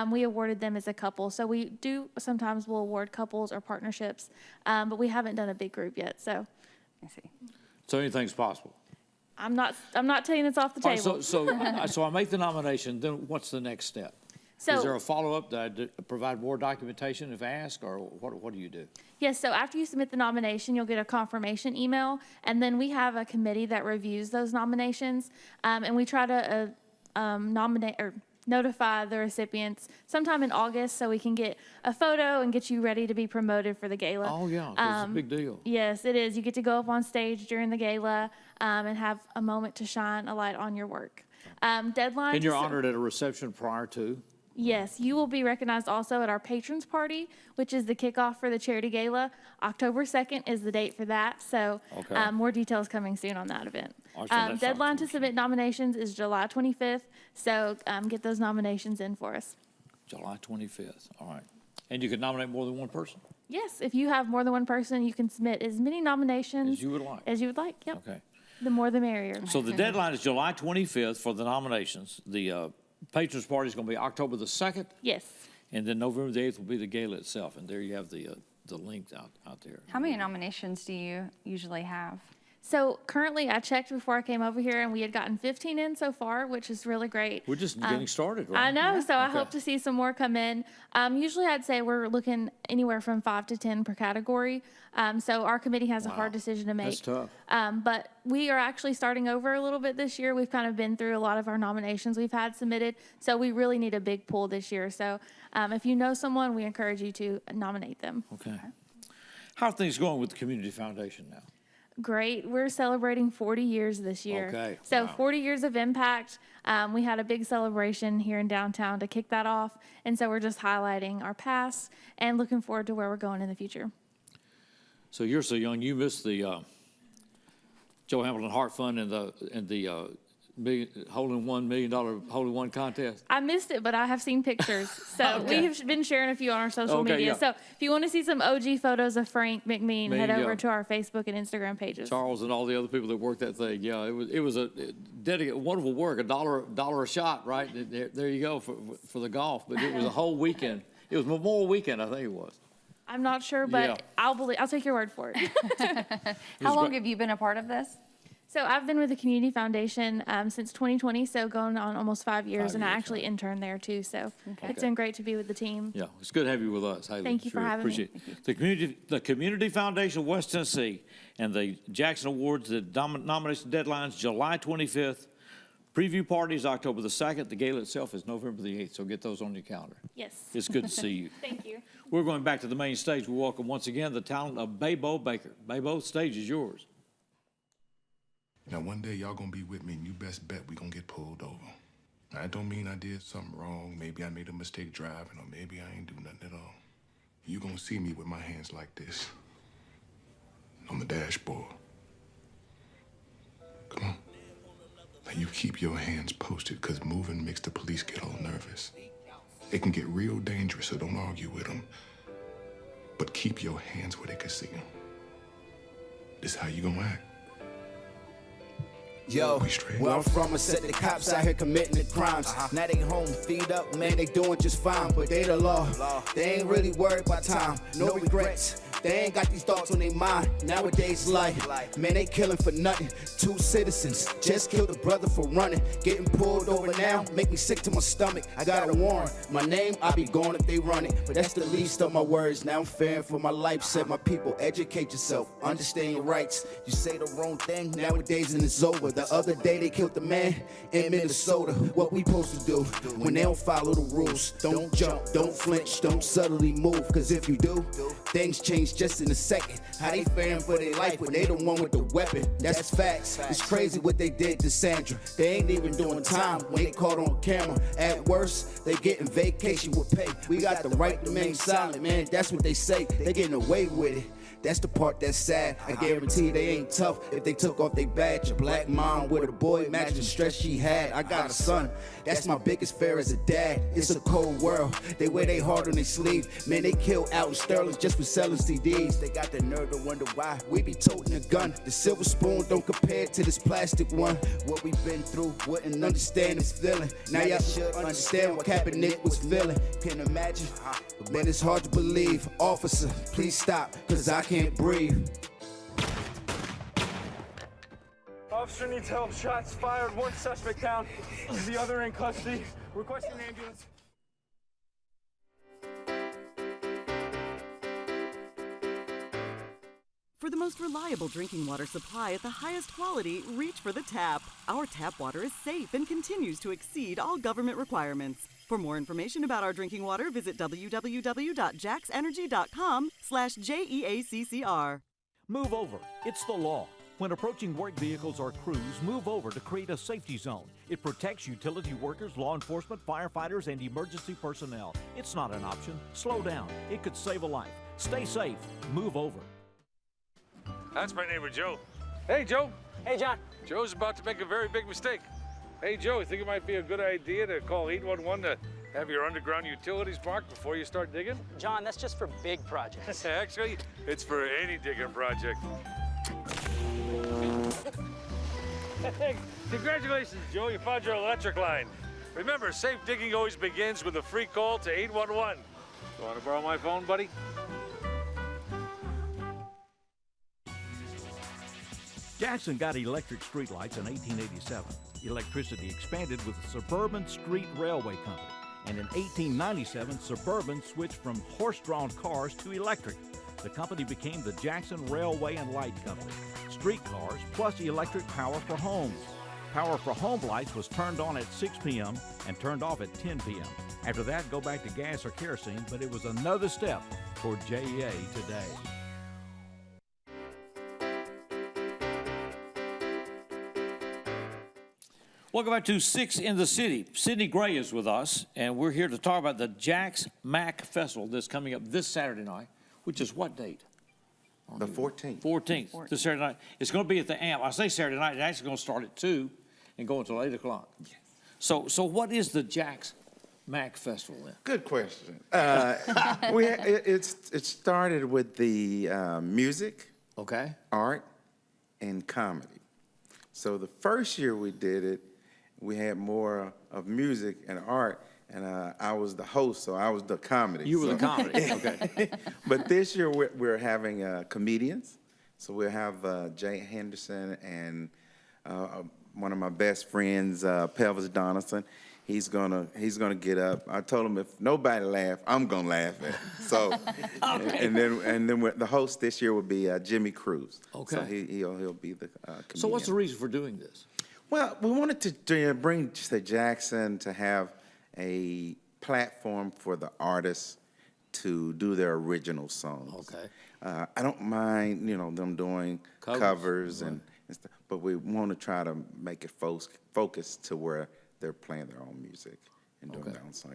We awarded them as a couple. So we do sometimes will award couples or partnerships, but we haven't done a big group yet. So I see. So anything's possible. I'm not telling it's off the All right, table. so I make the nomination, then what's the next step? So- Is there a follow-up? Do I provide more documentation if asked, or what do you do? Yes, so after you submit the nomination, you'll get a confirmation email, and then we have a committee that reviews those nominations, and we try to nominate or notify the recipients sometime in August so we can get a photo and get you ready to be promoted for the gala. Oh, yeah, 'cause it's a big deal. Yes, it is. You get to go up on stage during the gala and have a moment to shine a light on your work. Deadline. And you're honored at a reception prior to? Yes, you will be recognized also at our patrons party, which is the kickoff for the charity gala. October 2nd is the date for that, so Okay. more details coming soon on that event. All right, so that sounds Deadline to submit nominations is July 25th, so get those nominations in for us. July 25th, all right. And you can nominate more than one person? Yes, if you have more than one person, you can submit as many nominations As you would like. As you would like, yep. Okay. The more the merrier. So the deadline is July 25th for the nominations. The patrons party is going to be October the 2nd, Yes. and then November the 8th will be the gala itself. And there you have the link out there. How many nominations do you usually have? So currently, I checked before I came over here, and we had gotten 15 in so far, which is really great. We're just getting started, right? I know, so I Okay. hope to see some more come in. Usually, I'd say we're looking anywhere from 5 to 10 per category. So our committee has a hard decision to make. That's tough. But we are actually starting over a little bit this year. We've kind of been through a lot of our nominations we've had submitted, so we really need a big pool this year. So if you know someone, we encourage you to nominate them. Okay. How are things going with the Community Foundation now? Great. We're celebrating 40 years this year. Okay, So wow. 40 years of impact. We had a big celebration here in downtown to kick that off. And so we're just highlighting our past and looking forward to where we're going in the future. So you're so young, you missed the Joe Hamilton Heart Fund and the $1 million hole in one contest. I missed it, but I have seen pictures. So Okay. we have been sharing a few on our social Okay, media. yeah. So if you want to see some OG photos of Frank McMean, head Yeah. over to our Facebook and Instagram pages. Charles and all the other people that worked that thing. Yeah, it was a dedicated, wonderful work. $1 a shot, right? There you go for the golf. But it was a whole weekend. It was Memorial Weekend, I think it was. I'm not sure, but Yeah. I'll take your word for it. How long have you been a part of this? So I've been with the Community Foundation since 2020, so going on almost 5 years, 5 and I years, actually interned there too. So Okay. it's been great to be with the team. Yeah, it's good to have you with us. Haley. Thank you for having me. Appreciate it. The Community Foundation of West Tennessee and the Jackson Awards, the nomination deadline's July 25th. Preview party is October the 2nd. The gala itself is November the 8th, so get those on your calendar. Yes. It's good to see you. Thank you. We're going back to the main stage. We welcome once again the talent of Baybo Baker. Baybo, the stage is yours. Now, one day y'all gonna be with me, and you best bet we gonna get pulled over. Now, that don't mean I did something wrong. Maybe I made a mistake driving, or maybe I ain't do nothing at all. You gonna see me with my hands like this on the dashboard. Come on. Now, you keep your hands posted, because moving makes the police get all nervous. It can get real dangerous, so don't argue with them. But keep your hands where they can see them. This how you gonna act. Yo, where I'm from, I said the cops out here committing the crimes. Now they home, feed up, man, they doing just fine. But they the law, they ain't really worried about time. No regrets, they ain't got these thoughts on their mind. Nowadays life, man, they killing for nothing. 2 citizens just killed a brother for running. Getting pulled over now, make me sick to my stomach. I got a warrant, my name, I be gone if they run it. But that's the least of my words, now I'm fearing for my life. Said my people, educate yourself, understand your rights. You say the wrong thing, nowadays and it's over. The other day they killed the man in Minnesota. What we supposed to do when they don't follow the rules? Don't jump, don't flinch, don't subtly move. Cause if you do, things change just in a second. How they fearing for their life when they the one with the weapon? That's facts. It's crazy what they did to Sandra. They ain't even doing time when they caught on camera. At worst, they getting vacation with pay. We got the right to remain silent, man. That's what they say. They getting away with it. That's the part that's sad. I guarantee they ain't tough if they took off their badge. A black mom with a boy, imagine the stress she had. I got a son, that's my biggest fear as a dad. It's a cold world, they wear their heart on their sleeve. Man, they kill out in Sterling just for selling CDs. They got the nerve to wonder why we be toting a gun. The silver spoon don't compare to this plastic one. What we been through, wouldn't understand this feeling. Now y'all should understand what Kaepernick was feeling. Can imagine, but man, it's hard to believe. Officer, please stop, cause I can't breathe. officer needs help. Shots fired. One suspect down. The other in custody. Requesting an ambulance. For the most reliable drinking water supply at the highest quality, reach for the tap. Our tap water is safe and continues to exceed all government requirements. For more information about our drinking water, visit www.jaxenergy.com/JEACCR. Move over. It's the law. When approaching work vehicles or crews, move over to create a safety zone. It protects utility workers, law enforcement, firefighters, and emergency personnel. It's not an option. Slow down. It could save a life. Stay safe. Move over. That's my neighbor Joe. Hey, Joe. Hey, John. Joe's about to make a very big mistake. Hey, Joe, you think it might be a good idea to call 811 to have your underground utilities marked before you start digging? John, that's just for big projects. Actually, it's for any digging project. Hey, congratulations, Joe. You found your electric line. Remember, safe digging always begins with a free call to 811. You want to borrow my phone, buddy? Jackson got electric streetlights in 1887. Electricity expanded with the Suburban Street Railway Company. And in 1897, Suburban switched from horse-drawn cars to electric. The company became the Jackson Railway and Light Company. Streetcars plus electric power for homes. Power for home lights was turned on at 6 p.m. and turned off at 10 p.m. After that, go back to gas or kerosene, but it was another step toward JEA today. Welcome back to 6 in the City. Sydney Gray is with us, and we're here to talk about the Jax Mac Festival that's coming up this Saturday night, which is what date? The 14th. 14th, this Saturday night. It's going to be at the AMP. I say Saturday night, it's actually going to start at 2 and go until 8 o'clock. Yes. So what is the Jax Mac Festival then? Good question. It started with the music, art, and comedy. So the first year we did it, we had more of music and art, and I was the host, so I was the comedy. You were the comedy, okay. But this year we're having comedians. So we'll have Jay Henderson and one of my best friends, Pelvis Donaldson. He's gonna get up. I told him if nobody laugh, I'm gonna laugh at it. So, okay. and then the host this year will be Jimmy Cruz. Okay. So he'll be the comedian. So what's the reason for doing this? Well, we wanted to bring to Jackson to have a platform for the artists to do their original songs. Okay. I don't mind, them doing covers and stuff, but we want to try to make it focus to where they're playing their own music and doing their own song,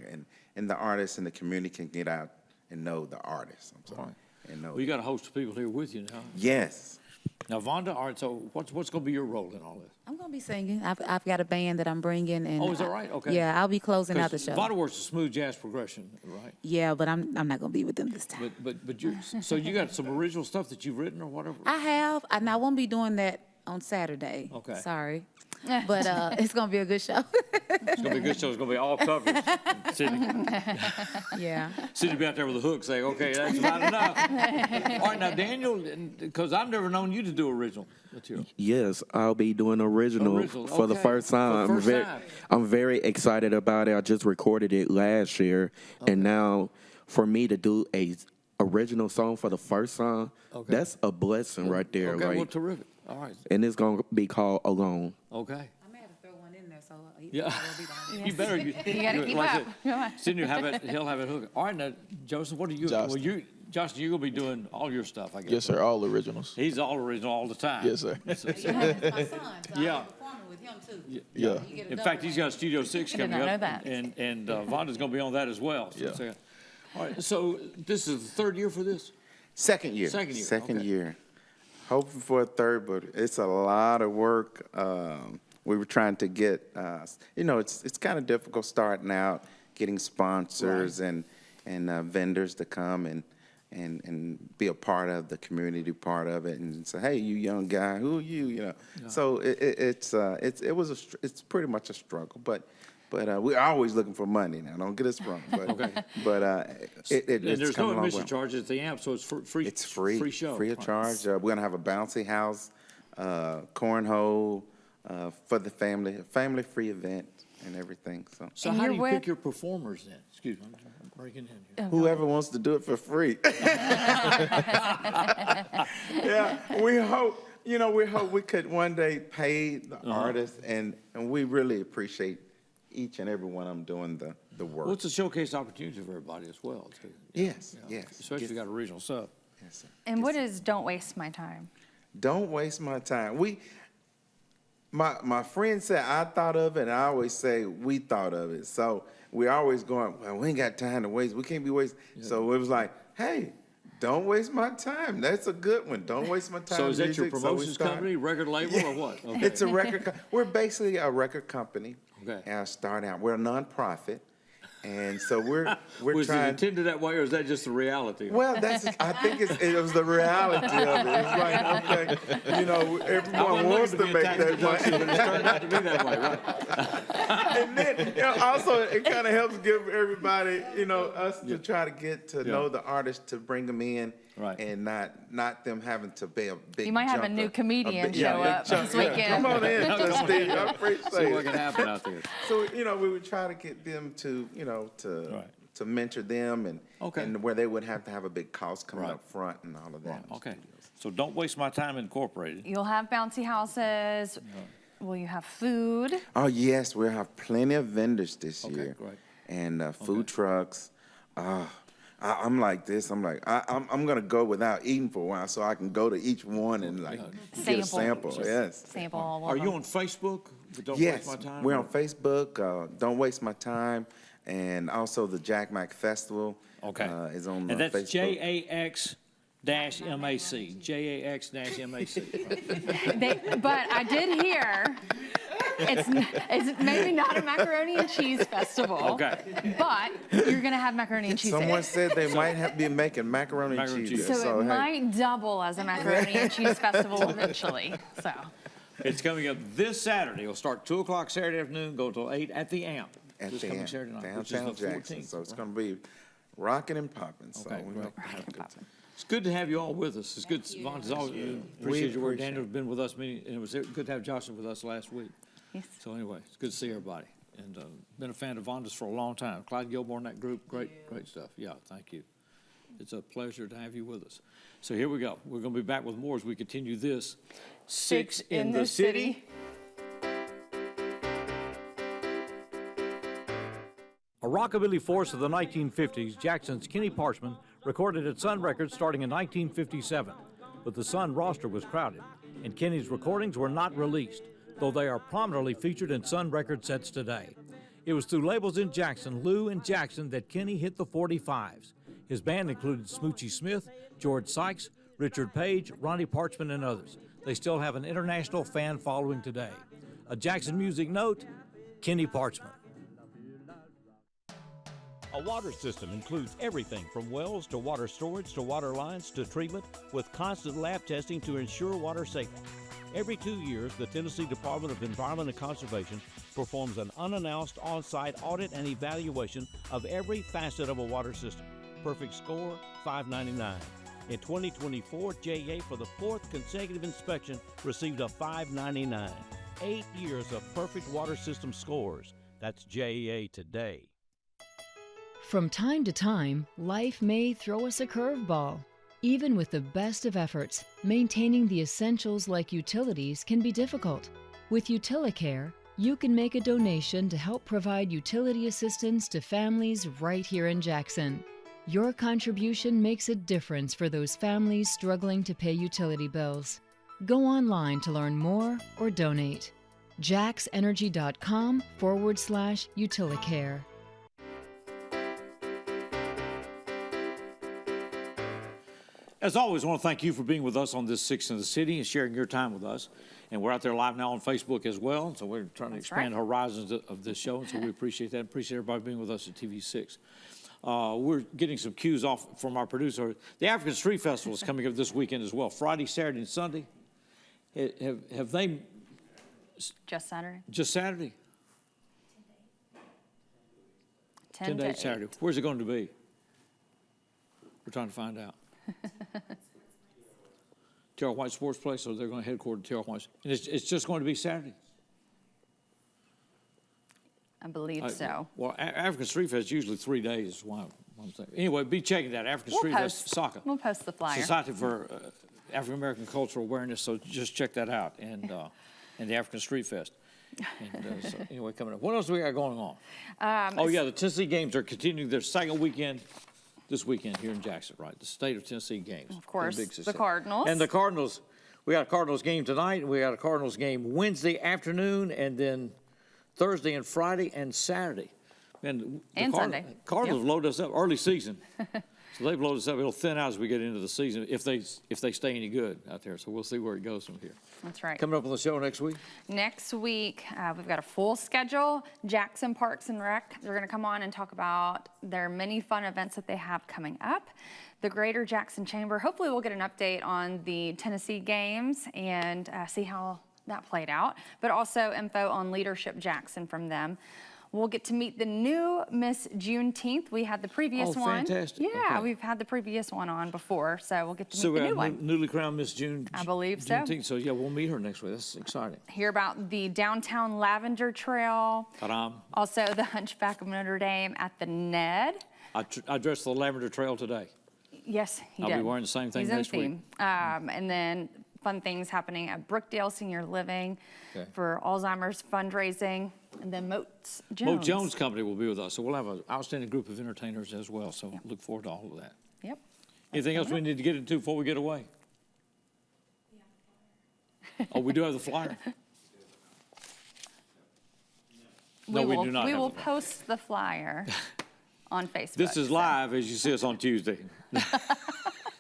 and the artists in the community can get out and know the artists. I'm sorry, and know. Well, you got a host of people here with you now. Yes. Now, Vonda, all right. So, what's going to be your role in all this? I'm going to be singing. I've got a band that I'm bringing, and is that right? Okay. Yeah, I'll be closing out the show. Vonda works a smooth jazz progression, right? Yeah, but I'm not going to be with them this time. But so you got some original stuff that you've written or whatever? I have, and I won't be doing that on Saturday. Okay. Sorry. But it's going to be a good show. It's going to be a good show. It's going to be all covers. Sydney. Yeah. Sydney be out there with a hook saying, okay, that's about enough. All right, now, Daniel, because I've never known you to do original material. Yes, I'll be doing original for the first time. I'm very excited about it. I just recorded it last year, and now for me to do a original song for the first time, that's a blessing right there. Okay, well, terrific. All right. And it's going to be called Alone. Okay. I may have to throw one in there, so yeah. You better. You got to keep up. Sydney he'll have it hooked. All right, now, Joseph, what are you? Justin. Well, Justin, you're going to be doing all your stuff, I guess. Yes, sir. All originals. He's all original all the time. Yes, sir. my son, so I'll be performing with him, too. Yeah. In fact, he's got Studio 6 coming up. know that. And Vonda's going to be on that as well. So Yeah. all right, so this is the third year for this? Second year. Second year. Hoping for a third, but it's a lot of work. We were trying to get, it's kind of difficult starting out, getting sponsors and vendors to come and be a part of the community, part of it, and say, hey, you young guy, who are you? Yeah. So it's pretty much a struggle, but we're always looking for money now. Don't get us wrong. But it's there's coming no along admission well. charges at the AMP, so it's free. It's free. Free show. Free of charge. We're gonna have a bouncy house, cornhole, for the family, a family-free event and everything. So how do you pick your performers then? Excuse me, I'm breaking in here. Whoever wants to do it for free. Yeah, we hope we could one day pay the artists, and we really appreciate each and every one of them doing the work. Well, it's a showcase opportunity for everybody as well, too. Yes, Yeah. yes. Especially if you got a regional sub. Yes, sir. And what is Don't Waste My Time? Don't waste my time. My friend said I thought of it, and I always say we thought of it. So we're always going, well, we ain't got time to waste. We can't be wasting. Yeah. So it was like, hey, don't waste my time. That's a good one. Don't waste my time. So is that your promotions company, record label, or what? Okay. It's a record. We're basically a record company. Okay. And start out. We're a nonprofit. And so we're was trying. it intended that way, or is that just the reality? Well, I think it was the reality of it. It's like, okay, everyone wants to make that money. But it turned out to be that way, right? And then, also, it kind of helps give everybody, us to try to get to know the artist, to bring them in, right, and not them having to pay a big. You might have a new comedian show up this weekend. Come on in, Steve. I appreciate it. See what can happen out there. So, we would try to get them to, to mentor them, and where they would have to have a big cost coming up front and all of that. Right. Okay. So Don't Waste My Time Incorporated. You'll have bouncy houses. Will you have food? Oh, yes. We'll have plenty of vendors this year. Great. And food trucks. I'm like this. I'm like, I'm going to go without eating for a while so I can go to each one and get a sample. Yes. Sample all of Are them. you on Facebook? Yes, Waste My Time? we're on Facebook, Don't Waste My Time, and also the Jack Mac Festival is on and that's Facebook. JAX-MAC. JAX-MAC. But I did hear it's maybe not a macaroni and cheese festival. Okay. But you're going to have macaroni and cheese. Someone said they might be making macaroni and cheese. So it might double as a macaroni and cheese festival eventually. So. It's coming up this Saturday. It'll start 2 o'clock Saturday afternoon, go till 8 at the AMP. At this the coming AMP, Saturday night, which is downtown the Jackson. 14th. So it's going to be rocking and popping. So Okay, we great. hope to have a good time. It's good to have you all with us. It's good. Vaughn, it's always, appreciate your work. Daniel's been with us many, and it was good to have Joshua with us last week. Yes. So anyway, it's good to see everybody. And been a fan of Vonda's for a long time. Clyde Gilmore and that group, great stuff. Yeah, thank you. It's a pleasure to have you with us. So here we go. We're going to be back with more as we continue this. Six in the City. A rockabilly force of the 1950s, Jackson's Kenny Parchman recorded at Sun Records starting in 1957. But the Sun roster was crowded, and Kenny's recordings were not released, though they are prominently featured in Sun Record sets today. It was through labels in Jackson, Lou and Jackson, that Kenny hit the 45s. His band included Smoochie Smith, George Sykes, Richard Page, Ronnie Parchman, and others. They still have an international fan following today. A Jackson music note, Kenny Parchman. A water system includes everything from wells to water storage to water lines to treatment, with constant lab testing to ensure water safety. Every 2 years, the Tennessee Department of Environment and Conservation performs an unannounced on-site audit and evaluation of every facet of a water system. Perfect score, $5.99. In 2024, JA, for the 4th consecutive inspection, received a $5.99. 8 years of perfect water system scores. That's JA today. From time to time, life may throw us a curveball. Even with the best of efforts, maintaining the essentials like utilities can be difficult. With UtiliCare, you can make a donation to help provide utility assistance to families right here in Jackson. Your contribution makes a difference for those families struggling to pay utility bills. Go online to learn more or donate. jaxenergy.com/UtiliCare. As always, I want to thank you for being with us on this Six in the City and sharing your time with us. And we're out there live now on Facebook as well, so we're trying to expand the horizons of this show, and so we appreciate that. Appreciate everybody being with us at TV6. We're getting some cues off from our producer. The African Street Festival is coming up this weekend as well, Friday, Saturday, and Sunday. Have they? Just Saturday? Just Saturday? 10 to 8 Saturday. Where's it going to be? We're trying to find out. Terrell White Sports Place, so they're going to headquarter Terrell White. And it's just going to be Saturday? believe so. Well, African Street Fest is usually 3 days. Is why I'm saying. Anyway, be checking that. African Street Fest, SACA. We'll post the flyer. Society for African American Cultural Awareness. So just check that out, and the African Street Fest. And, so anyway, coming up. What else do we got going on? The Tennessee Games are continuing their second weekend this weekend here in Jackson, right? The State of Tennessee Games. Of course, big the Cardinals. And the Cardinals, we got a Cardinals game tonight, and we got a Cardinals game Wednesday afternoon, and then Thursday and Friday and Saturday. And Sunday. Cardinals load us up early season. So they've loaded us up. It'll thin out as we get into the season if they stay any good out there. So we'll see where it goes from here. That's right. Coming up on the show next week? Next week, we've got a full schedule. Jackson Parks and Rec, they're going to come on and talk about their many fun events that they have coming up. The Greater Jackson Chamber, hopefully we'll get an update on the Tennessee games and see how that played out, but also info on Leadership Jackson from them. We'll get to meet the new Miss Juneteenth. We had the previous one. Fantastic. Yeah, Okay. we've had the previous one on before, so we'll get to meet So the we new have one. newly crowned Miss June. I believe so. Juneteenth. So yeah, we'll meet her next week. That's exciting. Hear about the Downtown Lavender Trail. Ta-da. Also the Hunchback of Notre Dame at the Ned. I dressed the Lavender Trail today. Yes, he I'll did. be wearing the same thing He's next in week. theme. And then fun things happening at Brookdale Senior Living for Alzheimer's fundraising. And then Moat Jones. Moat Jones Company will be with us. So we'll have an outstanding group of entertainers as well. So look forward to all of that. Yep. Anything else we need to get into before we get away? Oh, we do have the flyer. No, we do not. We have will the flyer. post the flyer on Facebook. This is live as you see us on Tuesday.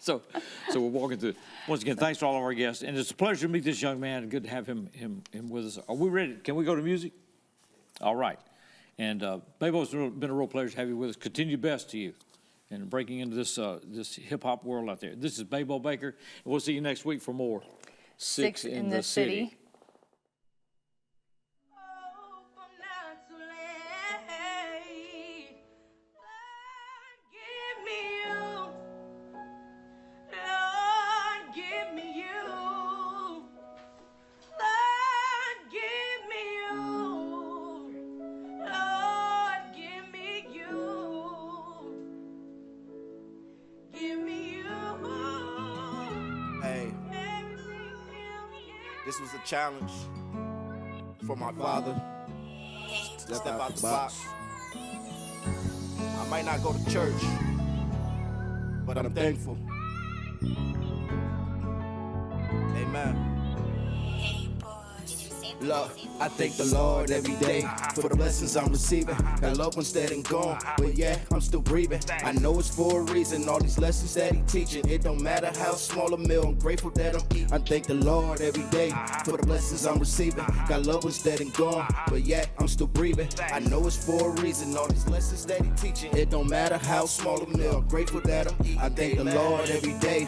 So we're walking through. Once again, thanks to all of our guests, and it's a pleasure to meet this young man. Good to have him with us. Are we ready? Can we go to music? All right. And Baybo, it's been a real pleasure to have you with us. Continue best to you and breaking into this hip hop world out there. This is Baybo Baker, and we'll see you next week for more Six in the City. This was a challenge for my father. Step out the box. I might not go to church, but I'm thankful. Amen. Love, I thank the Lord every day for the blessings I'm receiving. Got loved ones that ain't gone, but yeah, I'm still breathing. I know it's for a reason, all these lessons that he teaching. It don't matter how small a meal, I'm grateful that I'm eating. I thank the Lord every day for the blessings I'm receiving. Got loved ones that ain't gone, but yeah, I'm still breathing. I know it's for a reason, all these lessons that he teaching. It don't matter how small a meal, I'm grateful that I'm eating. I thank the Lord every day,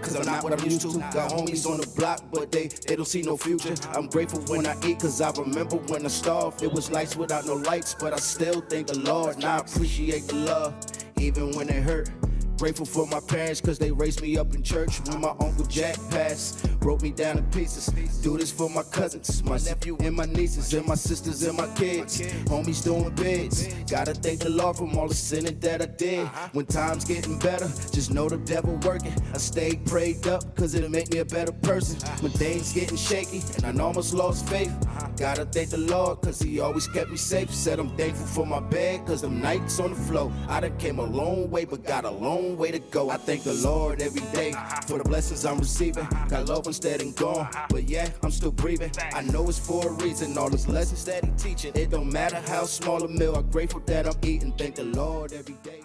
cause I'm not what I'm used to. Got homies on the block, but they don't see no future. I'm grateful when I eat, cause I remember when I starved. It was lights without no lights, but I still thank the Lord. And I appreciate the love, even when it hurt. Grateful for my parents, cause they raised me up in church. When my Uncle Jack passed, broke me down in pieces. Do this for my cousins, my nephew and my nieces, and my sisters and my kids. Homies doing bids. Gotta thank the Lord from all the sinning that I did. When times getting better, just know the devil working. I stayed prayed up, cause it'll make me a better person. When things getting shaky, and I almost lost faith, gotta thank the Lord, cause he always kept me safe. Said I'm thankful for my bed, cause them nights on the floor. I done came a long way, but got a long way to go. I thank the Lord every day for the blessings I'm receiving. Got loved ones that ain't gone, but yeah, I'm still breathing. I know it's for a reason, all these lessons that he teaching. It don't matter how small a meal, I'm grateful that I'm eating. Thank the Lord every day.